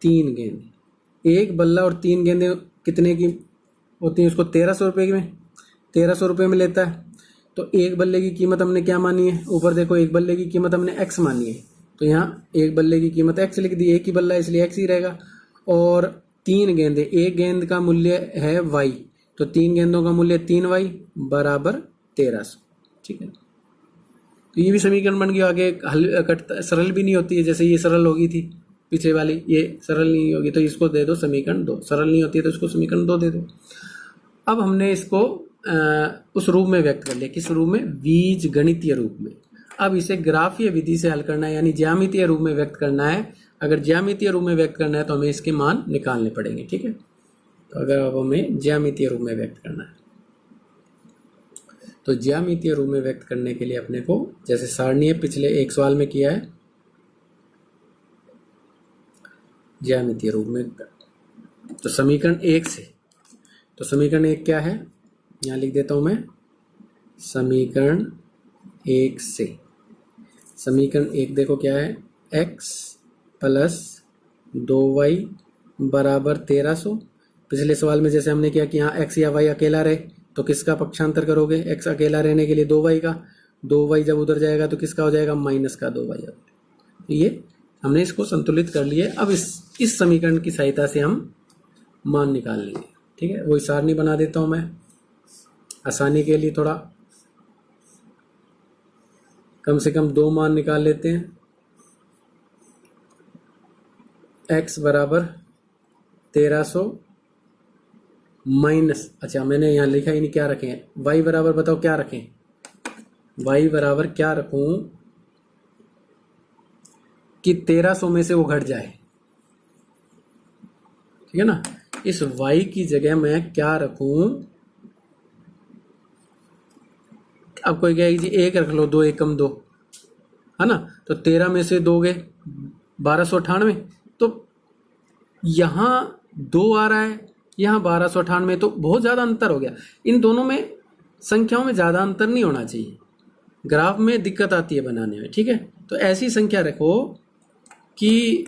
A: 3 गेंदें। एक बल्ला और 3 गेंदें कितने की होती है उसको 1300 रुपये में 1300 रुपये में लेता है। तो एक बल्ले की कीमत हमने क्या मानी है, ऊपर देखो एक बल्ले की कीमत हमने x मानी है, तो यहाँ एक बल्ले की कीमत x लिख दी, एक ही बल्ला इसलिए x ही रहेगा। और 3 गेंदे, एक गेंद का मूल्य है y, तो 3 गेंदों का मूल्य 3y बराबर 1300। ठीक है, तो ये भी समीकरण बन गया। आगे हल कटता सरल भी नहीं होती है, जैसे ये सरल होगी थी पीछे वाली, ये सरल नहीं होगी तो इसको दे दो समीकरण 2, सरल नहीं होती है तो इसको समीकरण 2 दे दो। अब हमने इसको उस रूप में व्यक्त कर लिया, किस रूप में, बीज गणितीय रूप में। अब इसे ग्राफीय विधि से हल करना है, यानी ज्यामितीय रूप में व्यक्त करना है। अगर ज्यामितीय रूप में व्यक्त करना है तो हमें इसके मान निकालने पड़ेंगे। ठीक है, तो अगर अब हमें ज्यामितीय रूप में व्यक्त करना है तो ज्यामितीय रूप में व्यक्त करने के लिए अपने को जैसे सारणी है, पिछले एक सवाल में किया है, ज्यामितीय रूप में तो समीकरण 1 से, तो समीकरण 1 क्या है, यहाँ लिख देता हूं मैं, समीकरण 1 से। समीकरण 1 देखो क्या है, x प्लस 2y बराबर 1300। पिछले सवाल में जैसे हमने किया कि यहाँ x या y अकेला रहे तो किसका पक्षांतर करोगे, x अकेला रहने के लिए 2y का, 2y जब उधर जाएगा तो किसका हो जाएगा, माइनस का 2y। तो ये हमने इसको संतुलित कर लिए। अब इस समीकरण की सहायता से हम मान निकाल लेंगे। ठीक है, वही सारणी बना देता हूं मैं आसानी के लिए, थोड़ा कम से कम 2 मान निकाल लेते हैं। x बराबर 1300 माइनस, अच्छा मैंने यहाँ लिखा ही नहीं, क्या रखें, y बराबर बताओ क्या रखें, y बराबर क्या रखूं कि 1300 में से वो घट जाए। ठीक है ना, इस y की जगह मैं क्या रखूं, अब कोई कहेगा जी 1 रख लो, 2 एकम 2, है ना, तो 13 में से 2 गए 1298, तो यहां 2 आ रहा है, यहाँ 1298, तो बहुत ज़्यादा अंतर हो गया। इन दोनों में संख्याओं में ज़्यादा अंतर नहीं होना चाहिए, ग्राफ में दिक्कत आती है बनाने में। ठीक है, तो ऐसी संख्या रखो कि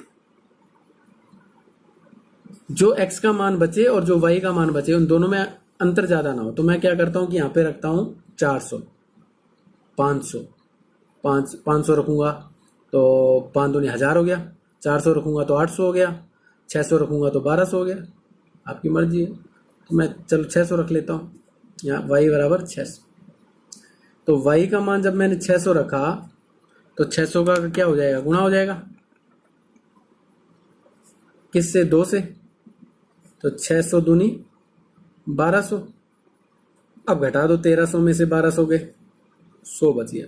A: जो x का मान बचे और जो y का मान बचे उन दोनों में अंतर ज़्यादा ना हो। तो मैं क्या करता हूँ कि यहाँ पे रखता हूँ 400, 500, 500 रखूँगा तो 5 दूनी 1000 हो गया, 400 रखूँगा तो 800 हो गया, 600 रखूँगा तो 1200 हो गया, आपकी मर्जी है। तो मैं चलो 600 रख लेता हूँ, यहाँ y बराबर 600। तो y का मान जब मैंने 600 रखा तो 600 का क्या हो जाएगा, गुणा हो जाएगा, किससे, 2 से, तो 600 दूनी 1200। अब घटा दो 1300 में से 1200 गए, 100 बच गया।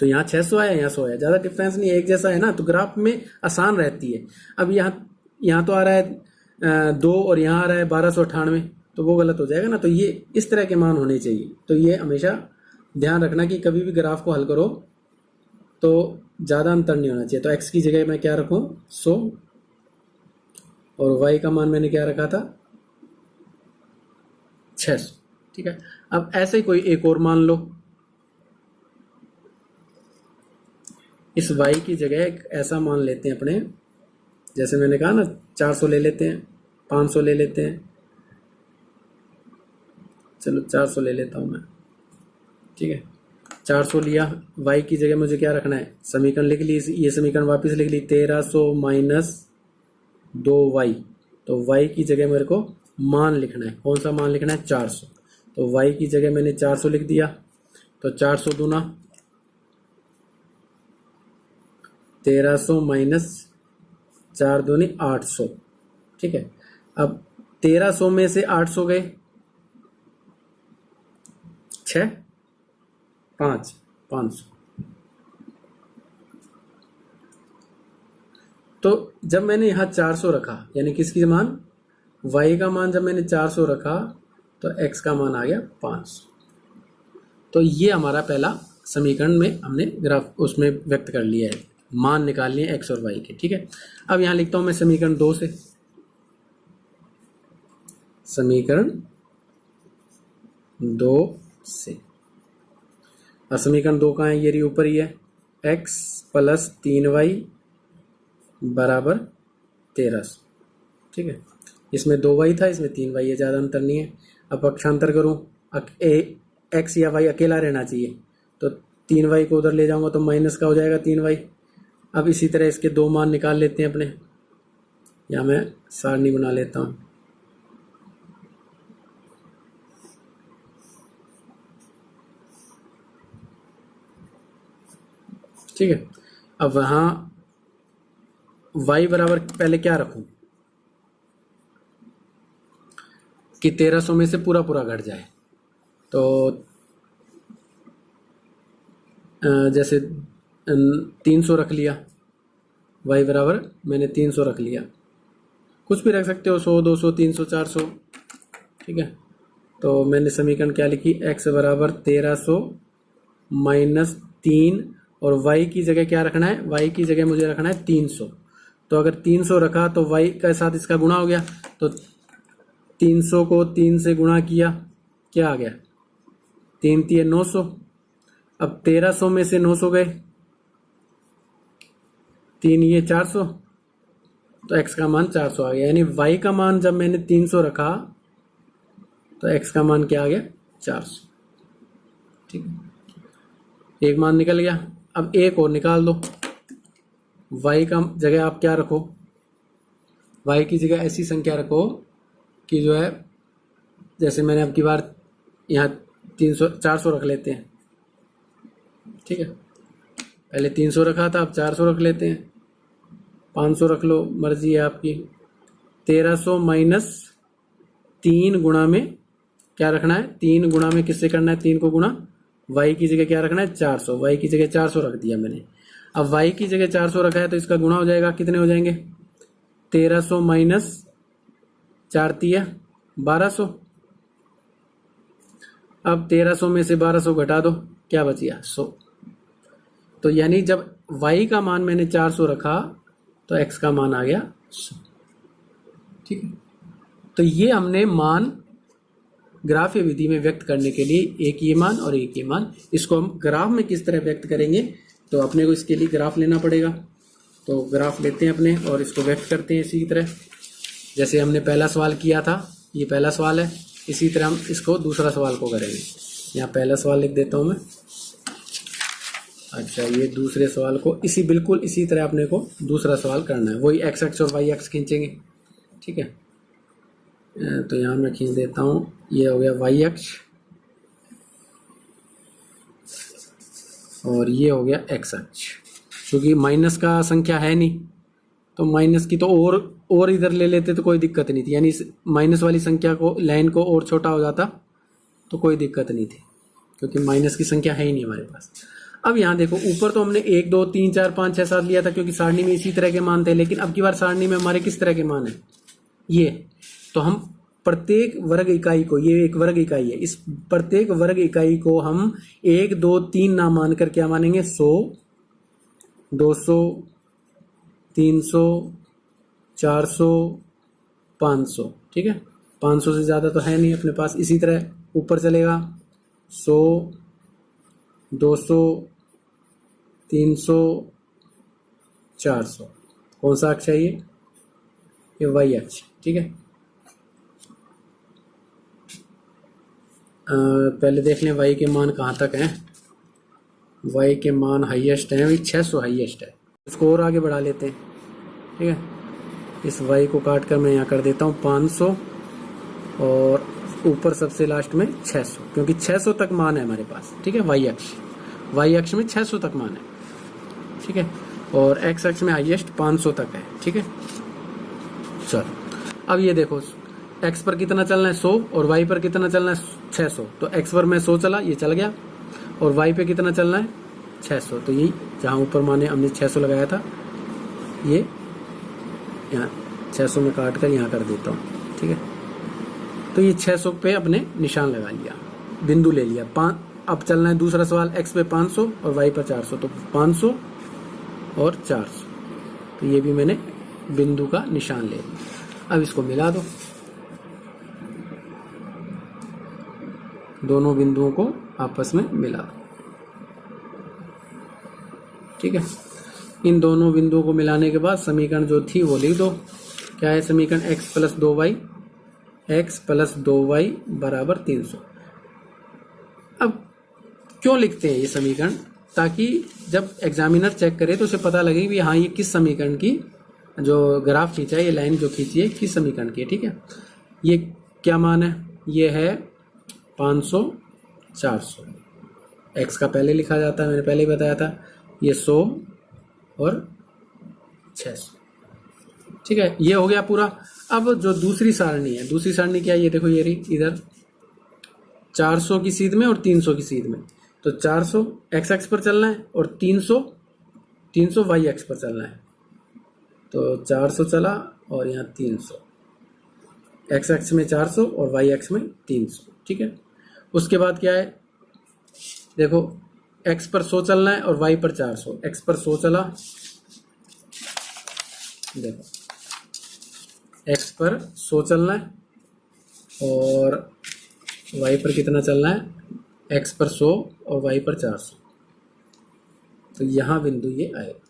A: तो यहाँ 600 आया, यहाँ 100 आया, ज़्यादा डिफरेंस नहीं है, एक जैसा है ना, तो ग्राफ में आसान रहती है। अब यहाँ तो आ रहा है 2 और यहाँ आ रहा है 1298, तो वो गलत हो जाएगा ना। तो ये इस तरह के मान होने चाहिए। तो ये हमेशा ध्यान रखना कि कभी भी ग्राफ को हल करो तो ज़्यादा अंतर नहीं होना चाहिए। तो x की जगह मैं क्या रखूँ, 100, और y का मान मैंने क्या रखा था, 600। ठीक है, अब ऐसे ही कोई एक और मान लो, इस y की जगह एक ऐसा मान लेते हैं अपने, जैसे मैंने कहा ना 400 ले लेते हैं, 500 ले लेते हैं, चलो 400 ले लेता हूं मैं। ठीक है, 400 लिया, y की जगह मुझे क्या रखना है, समीकरण लिख ली, ये समीकरण वापस लिख ली, 1300 माइनस 2y। तो y की जगह मेरे को मान लिखना है, कौन सा मान लिखना है, 400। तो y की जगह मैंने 400 लिख दिया, तो 400 दूना 1300 माइनस 4 दूनी 800। ठीक है, अब 1300 में से 800 गए, 6 5 500। तो जब मैंने यहाँ 400 रखा, यानी किसकी मान, y का मान जब मैंने 400 रखा तो x का मान आ गया 500। तो ये हमारा पहला समीकरण में हमने ग्राफ उसमें व्यक्त कर लिया है, मान निकाल लिए x और y के। ठीक है, अब यहाँ लिखता हूं मैं समीकरण 2 से, समीकरण 2 से। और समीकरण 2 कहाँ है, ये रही ऊपर ही है, x प्लस 3y बराबर 1300। ठीक है, इसमें 2y था, इसमें 3y है, ज़्यादा अंतर नहीं है। अब पक्षांतर करूँ, x या y अकेला रहना चाहिए, तो 3y को उधर ले जाऊंगा तो माइनस का हो जाएगा 3y। अब इसी तरह इसके दो मान निकाल लेते हैं अपने, या मैं सारणी बना लेता हूँ। ठीक है, अब वहाँ y बराबर पहले क्या रखूं कि 1300 में से पूरा पूरा घट जाए, तो जैसे 300 रख लिया, y बराबर मैंने 300 रख लिया, कुछ भी रख सकते हो, 100, 200, 300, 400। ठीक है, तो मैंने समीकरण क्या लिखी, x बराबर 1300 माइनस 3, और y की जगह क्या रखना है, y की जगह मुझे रखना है 300। तो अगर 300 रखा तो y के साथ इसका गुणा हो गया, तो 300 को 3 से गुणा किया, क्या आ गया, 3 3 900। अब 1300 में से 900 गए, 3 ये 400, तो x का मान 400 आ गया। यानी y का मान जब मैंने 300 रखा तो x का मान क्या आ गया, 400। ठीक है, एक मान निकल गया। अब एक और निकाल दो, y का जगह आप क्या रखो, y की जगह ऐसी संख्या रखो कि जो है, जैसे मैंने अब की बार यहाँ 300 400 रख लेते हैं। ठीक है, पहले 300 रखा था, अब 400 रख लेते हैं, 500 रख लो, मर्जी है आपकी। 1300 माइनस 3 गुणा में क्या रखना है, 3 गुणा में किससे करना है, 3 को गुणा, y की जगह क्या रखना है, 400, y की जगह 400 रख दिया मैंने। अब y की जगह 400 रखा है तो इसका गुणा हो जाएगा, कितने हो जाएंगे, 1300 माइनस 4 तिया 1200। अब 1300 में से 1200 घटा दो, क्या बच गया, 100। तो यानी जब y का मान मैंने 400 रखा तो x का मान आ गया 100। ठीक है, तो ये हमने मान ग्राफ विधि में व्यक्त करने के लिए एक ये मान और एक ये मान, इसको हम ग्राफ में किस तरह व्यक्त करेंगे, तो अपने को इसके लिए ग्राफ लेना पड़ेगा। तो ग्राफ लेते हैं अपने और इसको व्यक्त करते हैं इसी तरह, जैसे हमने पहला सवाल किया था, ये पहला सवाल है, इसी तरह हम इसको दूसरा सवाल को करेंगे। यहाँ पहला सवाल लिख देता हूँ मैं, अच्छा ये दूसरे सवाल को बिल्कुल इसी तरह अपने को दूसरा सवाल करना है, वही एक्स एक्स और वाई एक्स खींचेंगे। ठीक है, तो यहाँ मैं खींच देता हूँ, ये हो गया वाई अक्ष और ये हो गया एक्स अक्ष। क्योंकि माइनस का संख्या है नहीं तो माइनस की तो और इधर ले लेते तो कोई दिक्कत नहीं थी, यानी माइनस वाली संख्या को लाइन को और छोटा हो जाता तो कोई दिक्कत नहीं थी, क्योंकि माइनस की संख्या है ही नहीं हमारे पास। अब यहाँ देखो, ऊपर तो हमने 1 2 3 4 5 6 7 लिया था क्योंकि सारणी में इसी तरह के मान थे, लेकिन अब की बार सारणी में हमारे किस तरह के मान है, ये, तो हम प्रत्येक वर्ग इकाई को, ये एक वर्ग इकाई है, इस प्रत्येक वर्ग इकाई को हम 1 2 3 ना मानकर क्या मानेंगे, 100 200 300 400 500। ठीक है, 500 से ज़्यादा तो है नहीं अपने पास। इसी तरह ऊपर चलेगा 100 200 300 400। कौन सा अक्ष है ये वाई अक्ष। ठीक है, पहले देख लें वाई के मान कहाँ तक हैं। वाई के मान हाईएस्ट हैं, वही 600 हाईएस्ट है। इसको और आगे बढ़ा लेते हैं। ठीक है, इस वाई को काट कर मैं यहाँ कर देता हूँ 500 और ऊपर सबसे लास्ट में 600, क्योंकि 600 तक मान है हमारे पास। ठीक है, वाई अक्ष में 600 तक मान है। ठीक है, और एक्स अक्ष में हाईएस्ट 500 तक है। ठीक है, चलो अब ये देखो, एक्स पर कितना चलना है 100 और वाई पर कितना चलना है 600। तो एक्स पर मैं 100 चला, ये चल गया, और वाई पे कितना चलना है 600। तो ये जहाँ ऊपर माने हमने 600 लगाया था, ये यहाँ 600 में काट कर यहाँ कर देता हूँ। ठीक है, तो ये 600 पे अपने निशान लगा लिया, बिंदु ले लिया। अब चलना है दूसरा सवाल, एक्स पे 500 और वाई पर 400, तो 500 और 400, तो ये भी मैंने बिंदु का निशान ले लिया। अब इसको मिला दो, दोनों बिंदुओं को आपस में मिला दो। ठीक है, इन दोनों बिंदुओं को मिलाने के बाद समीकरण जो थी वो लिख दो। क्या है समीकरण? x plus 2y, x plus 2y बराबर 300। अब क्यों लिखते हैं ये समीकरण? ताकि जब एग्जामिनर चेक करे तो उसे पता लगे कि हाँ ये किस समीकरण की जो ग्राफ खींचा है, ये लाइन जो खींची है किस समीकरण की है। ठीक है, ये क्या मान है? ये है 500, 400। x का पहले लिखा जाता है, मैंने पहले ही बताया था, ये 100 और 600। ठीक है, ये हो गया पूरा। अब जो दूसरी सारणी है, दूसरी सारणी क्या है? ये देखो, ये रही इधर 400 की सीध में और 300 की सीध में। तो 400 x एक्स पर चलना है और 300 y एक्स पर चलना है। तो 400 चला और यहाँ 300, x एक्स में 400 और y एक्स में 300। ठीक है, उसके बाद क्या है? देखो, x पर 100 चलना है और y पर 400। x पर 100 चला, देखो x पर 100 चलना है और y पर कितना चलना है? x पर 100 और y पर 400। तो यहाँ बिंदु ये आएगा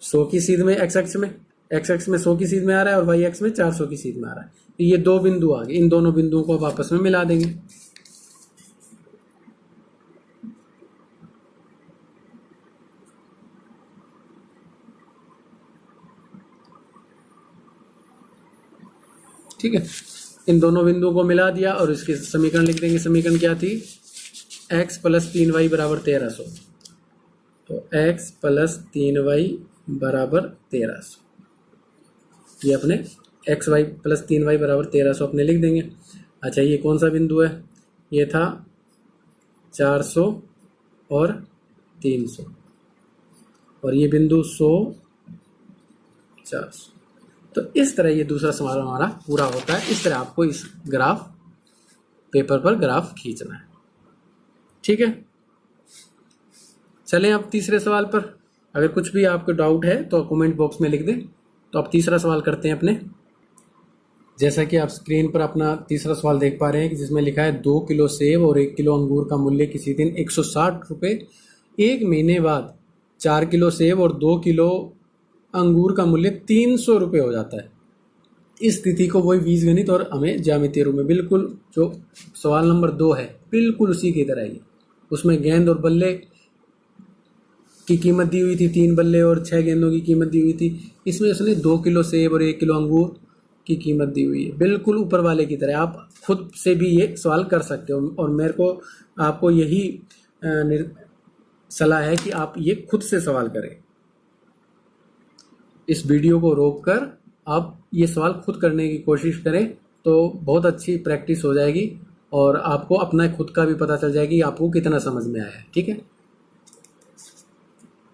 A: 100 की सीध में, x एक्स में 100 की सीध में आ रहा है और y एक्स में 400 की सीध में आ रहा है। तो ये दो बिंदु आ गए, इन दोनों बिंदुओं को अब आपस में मिला देंगे। ठीक है, इन दोनों बिंदुओं को मिला दिया और इसके समीकरण लिख देंगे। समीकरण क्या थी? x प्लस 3y बराबर 1300। तो x प्लस 3y बराबर 1300, ये अपने xy प्लस 3y बराबर 1300 अपने लिख देंगे। अच्छा, ये कौन सा बिंदु है? ये था 400 और 300 और ये बिंदु 100, 400। तो इस तरह ये दूसरा सवाल हमारा पूरा होता है। इस तरह आपको इस ग्राफ पेपर पर ग्राफ खींचना है। ठीक है, चलें अब तीसरे सवाल पर। अगर कुछ भी आपको डाउट है तो कमेंट बॉक्स में लिख दें। तो अब तीसरा सवाल करते हैं अपने। जैसा कि आप स्क्रीन पर अपना तीसरा सवाल देख पा रहे हैं कि जिसमें लिखा है 2 किलो सेब और 1 किलो अंगूर का मूल्य किसी दिन 160 रुपये, 1 महीने बाद 4 किलो सेब और 2 किलो अंगूर का मूल्य 300 रुपये हो जाता है। इस स्थिति को वही बीजगणित और हमें ज्यामितीय रूप में, बिल्कुल जो सवाल नंबर 2 है बिल्कुल उसी की तरह ही। उसमें गेंद और बल्ले की कीमत दी हुई थी, 3 बल्ले और 6 गेंदों की कीमत दी हुई थी। इसमें उसने 2 किलो सेब और 1 किलो अंगूर की कीमत दी हुई है, बिल्कुल ऊपर वाले की तरह। आप खुद से भी ये सवाल कर सकते हो और मेरे को आपको यही सलाह है कि आप ये खुद से सवाल करें। इस वीडियो को रोककर आप ये सवाल खुद करने की कोशिश करें तो बहुत अच्छी प्रैक्टिस हो जाएगी और आपको अपना खुद का भी पता चल जाएगी कि आपको कितना समझ में आया है। ठीक है,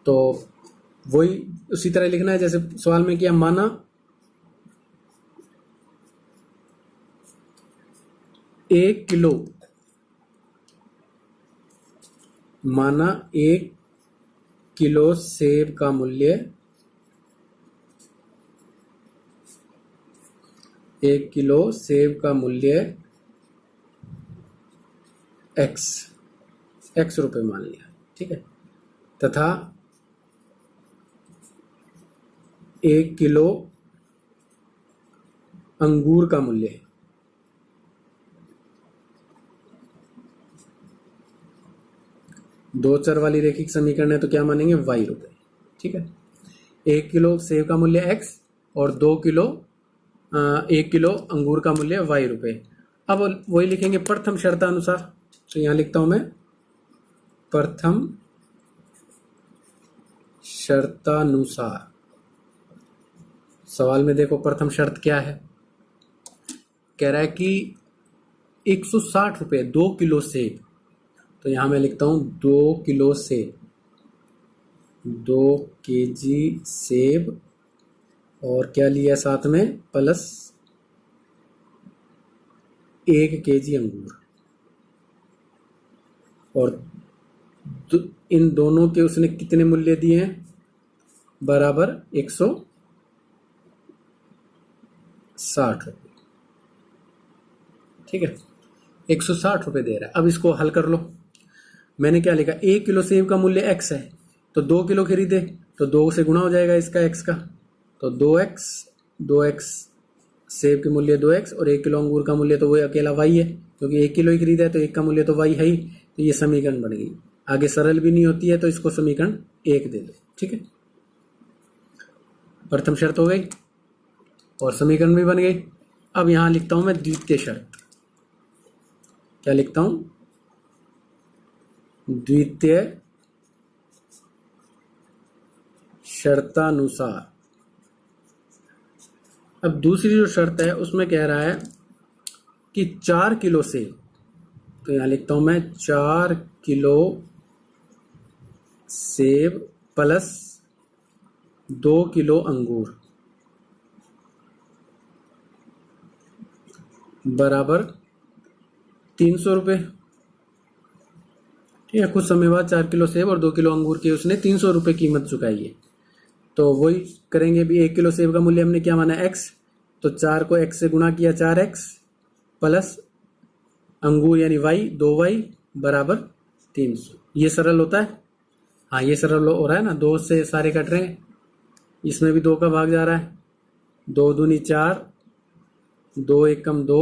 A: तो वही उसी तरह लिखना है जैसे सवाल में किया। माना एक किलो सेब का मूल्य 1 किलो सेब का मूल्य x रुपए मान लिया। ठीक है, तथा 1 किलो अंगूर का मूल्य दो चर वाली रैखिक समीकरण है तो क्या मानेंगे? y रुपए। ठीक है, 1 किलो सेब का मूल्य x और 1 किलो अंगूर का मूल्य y रुपए। अब वही लिखेंगे प्रथम शर्तानुसार। तो यहां लिखता हूं मैं प्रथम शर्तानुसार। सवाल में देखो प्रथम शर्त क्या है, कह रहा है कि 160 रुपये 2 किलो सेब। तो यहां मैं लिखता हूं 2 किलो सेब, 2 केजी सेब और क्या लिया साथ में प्लस 1 केजी अंगूर। और इन दोनों के उसने कितने मूल्य दिए हैं? बराबर 160 रुपये। ठीक है, 160 रुपये दे रहा है। अब इसको हल कर लो। मैंने क्या लिखा? 1 किलो सेब का मूल्य x है तो 2 किलो खरीदे तो 2 से गुणा हो जाएगा इसका x का, तो 2x 2x सेब के मूल्य 2x और 1 किलो अंगूर का मूल्य तो वही अकेला y है, क्योंकि 1 किलो ही खरीदा है तो 1 का मूल्य तो y है ही। तो ये समीकरण बन गई। आगे सरल भी नहीं होती है तो इसको समीकरण 1 दे दो। ठीक है, प्रथम शर्त हो गई और समीकरण भी बन गई। अब यहां लिखता हूं मैं द्वितीय शर्त। क्या लिखता हूं? द्वितीय शर्तानुसार। अब दूसरी जो शर्त है उसमें कह रहा है कि 4 किलो सेब, तो यहां लिखता हूं मैं 4 किलो सेब प्लस 2 किलो अंगूर बराबर 300 रुपये। ठीक है, कुछ समय बाद 4 किलो सेब और 2 किलो अंगूर की उसने 300 रुपये कीमत चुकाई है। तो वही करेंगे भी। 1 किलो सेब का मूल्य हमने क्या माना? x, तो 4 को x से गुणा किया 4x प्लस अंगूर यानी y 2y बराबर 300। ये सरल होता है? हाँ, ये सरल हो रहा है ना, 2 से सारे कट रहे हैं, इसमें भी 2 का भाग जा रहा है। 2 दूनी 4, 2 एकम 2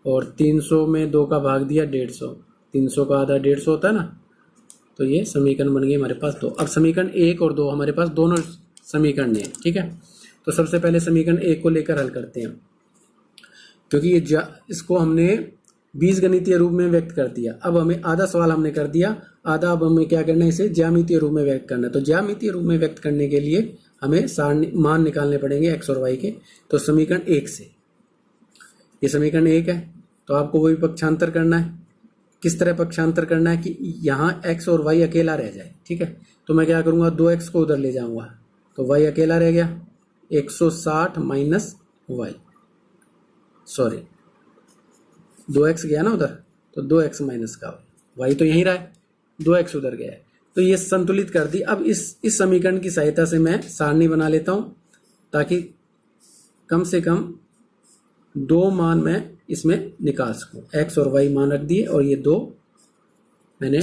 A: और 300 में 2 का भाग दिया 150। 300 का आधा 150 होता है ना। तो ये समीकरण बन गए हमारे पास 2। अब समीकरण 1 और 2 हमारे पास दोनों समीकरण है। ठीक है, तो सबसे पहले समीकरण 1 को लेकर हल करते हैं, क्योंकि ये इसको हमने बीजगणितीय रूप में व्यक्त कर दिया। अब हमें आधा सवाल हमने कर दिया, आधा अब हमें क्या करना है, इसे ज्यामितीय रूप में व्यक्त करना है। तो ज्यामितीय रूप में व्यक्त करने के लिए हमें सारणी मान निकालने पड़ेंगे x और y के। तो समीकरण 1 से, ये समीकरण 1 है तो आपको वही पक्षांतर करना है। किस तरह पक्षांतर करना है कि यहाँ x और y अकेला रह जाए। ठीक है, तो मैं क्या करूँगा, 2x को उधर ले जाऊँगा तो y अकेला रह गया। 160 माइनस y, सॉरी 2x गया ना उधर, तो 2x माइनस का y तो यहीं रहा है, 2x उधर गया है। तो ये संतुलित कर दी। अब इस समीकरण की सहायता से मैं सारणी बना लेता हूँ ताकि कम से कम 2 मान मैं इसमें निकाल सकूं। x और y मान रख दिए और ये 2 मैंने।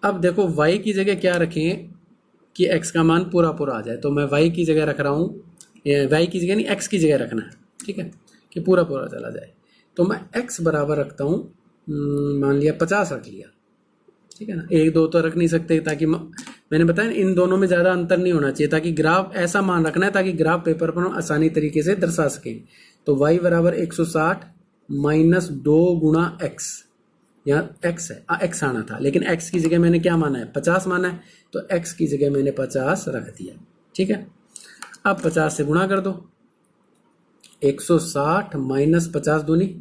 A: अब देखो y की जगह क्या रखें कि x का मान पूरा पूरा आ जाए। तो मैं y की जगह रख रहा हूँ, y की जगह नहीं x की जगह रखना है। ठीक है, कि पूरा पूरा चला जाए। तो मैं x बराबर रखता हूँ, मान लिया 50 रख लिया। ठीक है ना, 1 2 तो रख नहीं सकते, ताकि मैंने बताया इन दोनों में ज़्यादा अंतर नहीं होना चाहिए, ताकि ग्राफ ऐसा मान रखना है ताकि ग्राफ पेपर पर हम आसानी तरीके से दर्शा सकें। तो y बराबर 160 माइनस 2 गुणा x, यहाँ x है, x आना था लेकिन x की जगह मैंने क्या माना है, 50 माना है, तो x की जगह मैंने 50 रख दिया। ठीक है, अब 50 से गुणा कर दो। 160 माइनस 50 दूनी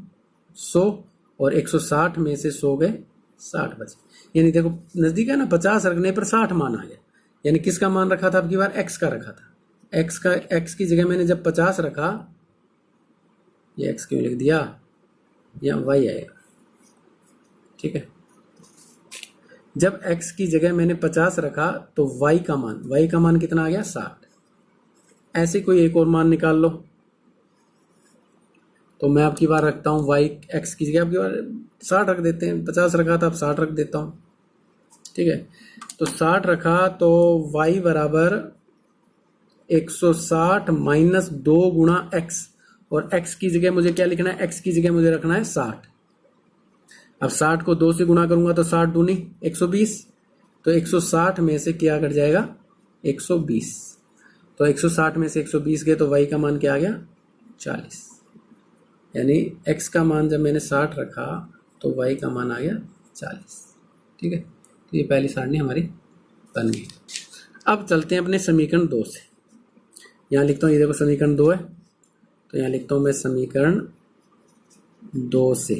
A: 100 और 160 में से 100 गए 60 बचे। यानी देखो नजदीक है ना, 50 रखने पर 60 मान आ गया। यानी किसका मान रखा था, अब की बार x का रखा था। x की जगह मैंने जब 50 रखा, ये x क्यों लिख दिया, यहाँ y आएगा। ठीक है, जब x की जगह मैंने 50 रखा तो y का मान कितना आ गया, 60। ऐसे कोई एक और मान निकाल लो। तो मैं अब की बार रखता हूँ y x की जगह अब की बार 60 रख देते हैं। 50 रखा था, अब 60 रख देता हूँ। ठीक है, तो 60 रखा तो y बराबर 160 माइनस 2 गुणा x, और x की जगह मुझे क्या लिखना है, x की जगह मुझे रखना है 60। अब 60 को 2 से गुणा करूंगा तो 60 दूनी 120, तो 160 में से क्या कट जाएगा, 120। तो 160 में से 120 गए तो y का मान क्या आ गया, 40। यानी x का मान जब मैंने 60 रखा तो y का मान आ गया 40। ठीक है, तो ये पहली सारणी हमारी बन गई। अब चलते हैं अपने समीकरण 2 से। यहाँ लिखता हूँ, ये देखो समीकरण 2 है, तो यहाँ लिखता हूँ मैं समीकरण 2 से।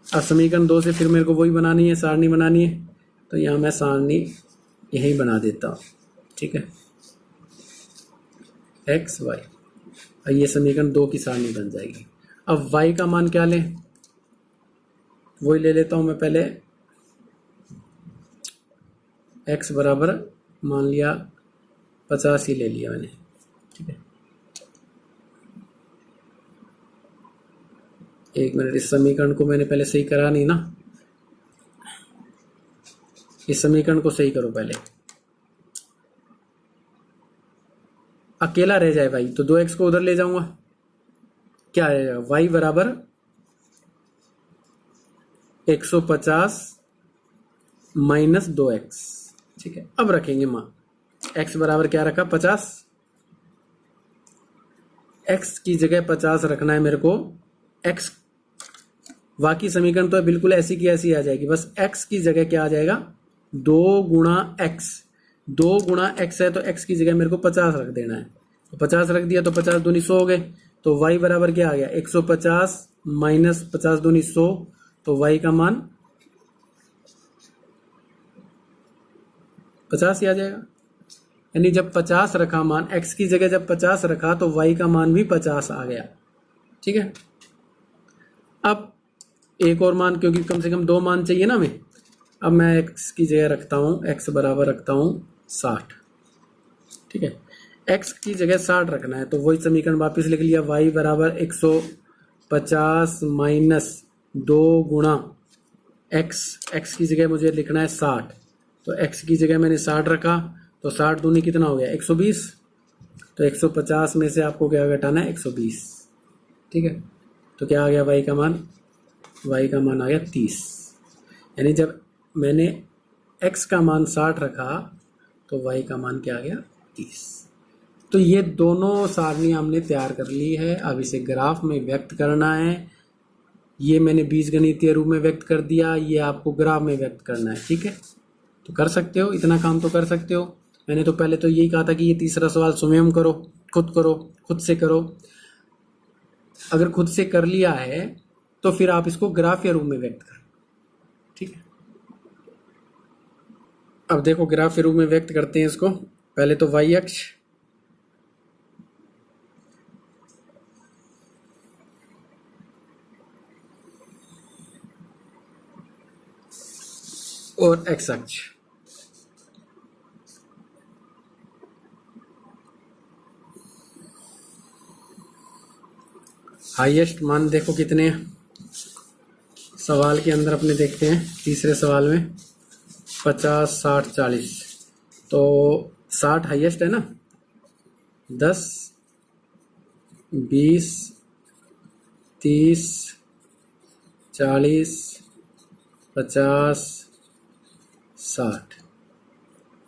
A: अब समीकरण 2 से फिर मेरे को वही बनानी है, सारणी बनानी है। तो यहाँ मैं सारणी यही बना देता हूँ। ठीक है, x y, ये समीकरण 2 की सारणी बन जाएगी। अब y का मान क्या लें, वही ले लेता हूं मैं पहले। x बराबर मान लिया 50 ही ले लिया मैंने। ठीक है, एक मिनट, इस समीकरण को मैंने पहले सही करा नहीं ना, इस समीकरण को सही करो पहले। अकेला रह जाए y, तो 2x को उधर ले जाऊंगा, क्या आएगा y बराबर 150 माइनस 2x। ठीक है, अब रखेंगे मान x बराबर क्या रखा 50, x की जगह 50 रखना है मेरे को। x बाकी समीकरण तो बिल्कुल ऐसी की ऐसी आ जाएगी, बस x की जगह क्या आ जाएगा 2 गुणा x, 2 गुणा x है तो x की जगह मेरे को 50 रख देना है, तो 50 रख दिया तो 50 दूनी 100 हो गए, तो y बराबर क्या आ गया 150 माइनस 50 दूनी 100, तो y का मान 50 ही आ जाएगा। यानी जब 50 रखा मान, x की जगह जब 50 रखा तो y का मान भी 50 आ गया। ठीक है, अब एक और मान, क्योंकि कम से कम 2 मान चाहिए ना हमें, अब मैं x की जगह रखता हूँ, x बराबर रखता हूँ 60। ठीक है, x की जगह 60 रखना है, तो वही समीकरण वापस लिख लिया, y बराबर 150 माइनस 2 गुणा x की जगह मुझे लिखना है 60, तो x की जगह मैंने 60 रखा, तो 60 दूनी कितना हो गया 120, तो 150 में से आपको क्या घटाना है 120। ठीक है, तो क्या आ गया y का मान, y का मान आ गया 30। यानी जब मैंने x का मान 60 रखा तो y का मान क्या आ गया 30। तो ये दोनों सारणी हमने तैयार कर ली है, अब इसे ग्राफ में व्यक्त करना है। ये मैंने बीजगणितीय रूप में व्यक्त कर दिया, ये आपको ग्राफ में व्यक्त करना है। ठीक है, तो कर सकते हो, इतना काम तो कर सकते हो। मैंने तो पहले तो यही कहा था कि ये तीसरा सवाल स्वयं करो, खुद से करो। अगर खुद से कर लिया है तो फिर आप इसको ग्राफ या रूप में व्यक्त करो। ठीक है, अब देखो ग्राफ के रूप में व्यक्त करते हैं इसको। पहले तो y अक्ष, और x अक्ष। हाईएस्ट मान देखो कितने हैं सवाल के अंदर, अपने देखते हैं तीसरे सवाल में 50, 60, 40, तो 60 हाईएस्ट है ना, 10, 20, 30, 40, 50, 60।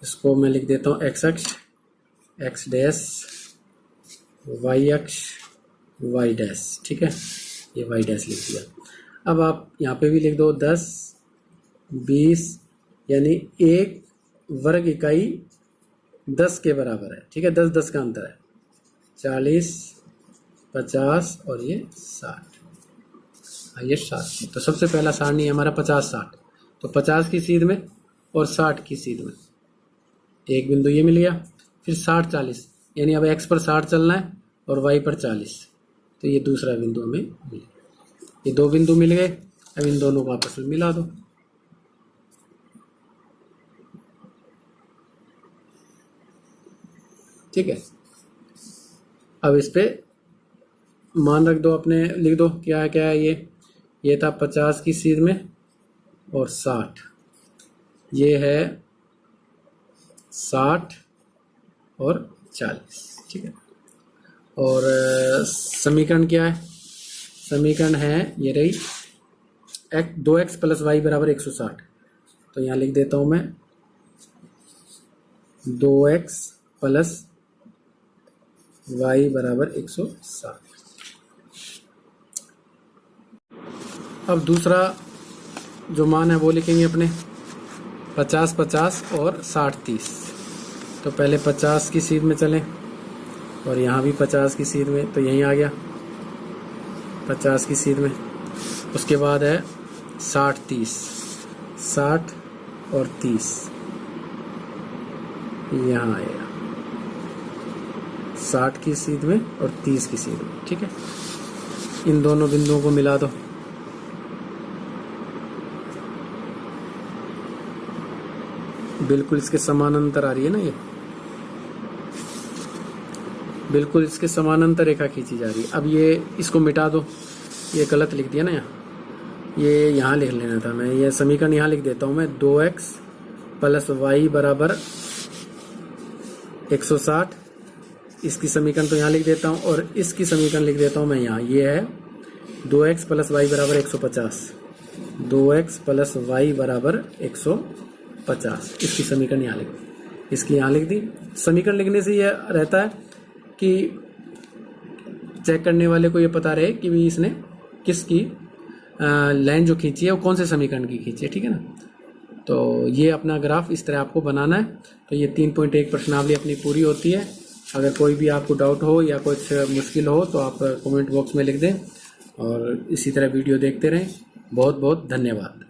A: इसको मैं लिख देता हूँ x अक्ष, x डैश, y अक्ष, y डैश। ठीक है, ये y डैश लिख दिया। अब आप यहाँ पे भी लिख दो 10, 20, यानी एक वर्ग इकाई 10 के बराबर है। ठीक है, 10 10 का अंतर है, 40, 50 और ये 60। ये 60, तो सबसे पहला सारणी है हमारा 50, 60, तो 50 की सीध में और 60 की सीध में एक बिंदु ये मिल गया। फिर 60, 40, यानी अब x पर 60 चलना है और y पर 40, तो ये दूसरा बिंदु हमें मिल गया। ये 2 बिंदु मिल गए, अब इन दोनों को आपस में मिला दो। ठीक है, अब इस पे मान रख दो, अपने लिख दो क्या है क्या है। ये था 50 की सीध में और 60, ये है 60 और 40। ठीक है, और समीकरण क्या है, समीकरण है ये रही 2x प्लस वाई बराबर 160, तो यहाँ लिख देता हूँ मैं 2x प्लस वाई बराबर 160। अब दूसरा जो मान है वो लिखेंगे अपने 50, 50 और 60, 30। तो पहले 50 की सीध में चलें और यहाँ भी 50 की सीध में, तो यहीं आ गया 50 की सीध में। उसके बाद है 60, 30, 60 और 30 यहाँ आएगा 60 की सीध में और 30 की सीध में। ठीक है, इन दोनों बिंदुओं को मिला दो। बिल्कुल इसके समानांतर आ रही है ना, ये बिल्कुल इसके समानांतर रेखा खींची जा रही है। अब ये इसको मिटा दो, ये गलत लिख दिया ना, ये यहाँ लिख लेना था। मैं ये समीकरण यहाँ लिख देता हूँ मैं 2x प्लस वाई बराबर 160 इसकी समीकरण तो यहाँ लिख देता हूँ और इसकी समीकरण लिख देता हूँ मैं यहाँ। ये है 2x प्लस वाई बराबर 150, 2x प्लस वाई बराबर 150। इसकी समीकरण यहाँ लिख दी, इसकी यहाँ लिख दी। समीकरण लिखने से यह रहता है कि चेक करने वाले को ये पता रहे कि भी इसने किसकी लाइन जो खींची है वो कौन से समीकरण की खींची है, ठीक है ना। तो ये अपना ग्राफ इस तरह आपको बनाना है। तो ये 3.1 प्रश्नावली अपनी पूरी होती है। अगर कोई भी आपको डाउट हो या कुछ मुश्किल हो तो आप कमेंट बॉक्स में लिख दें और इसी तरह वीडियो देखते रहें। बहुत बहुत धन्यवाद।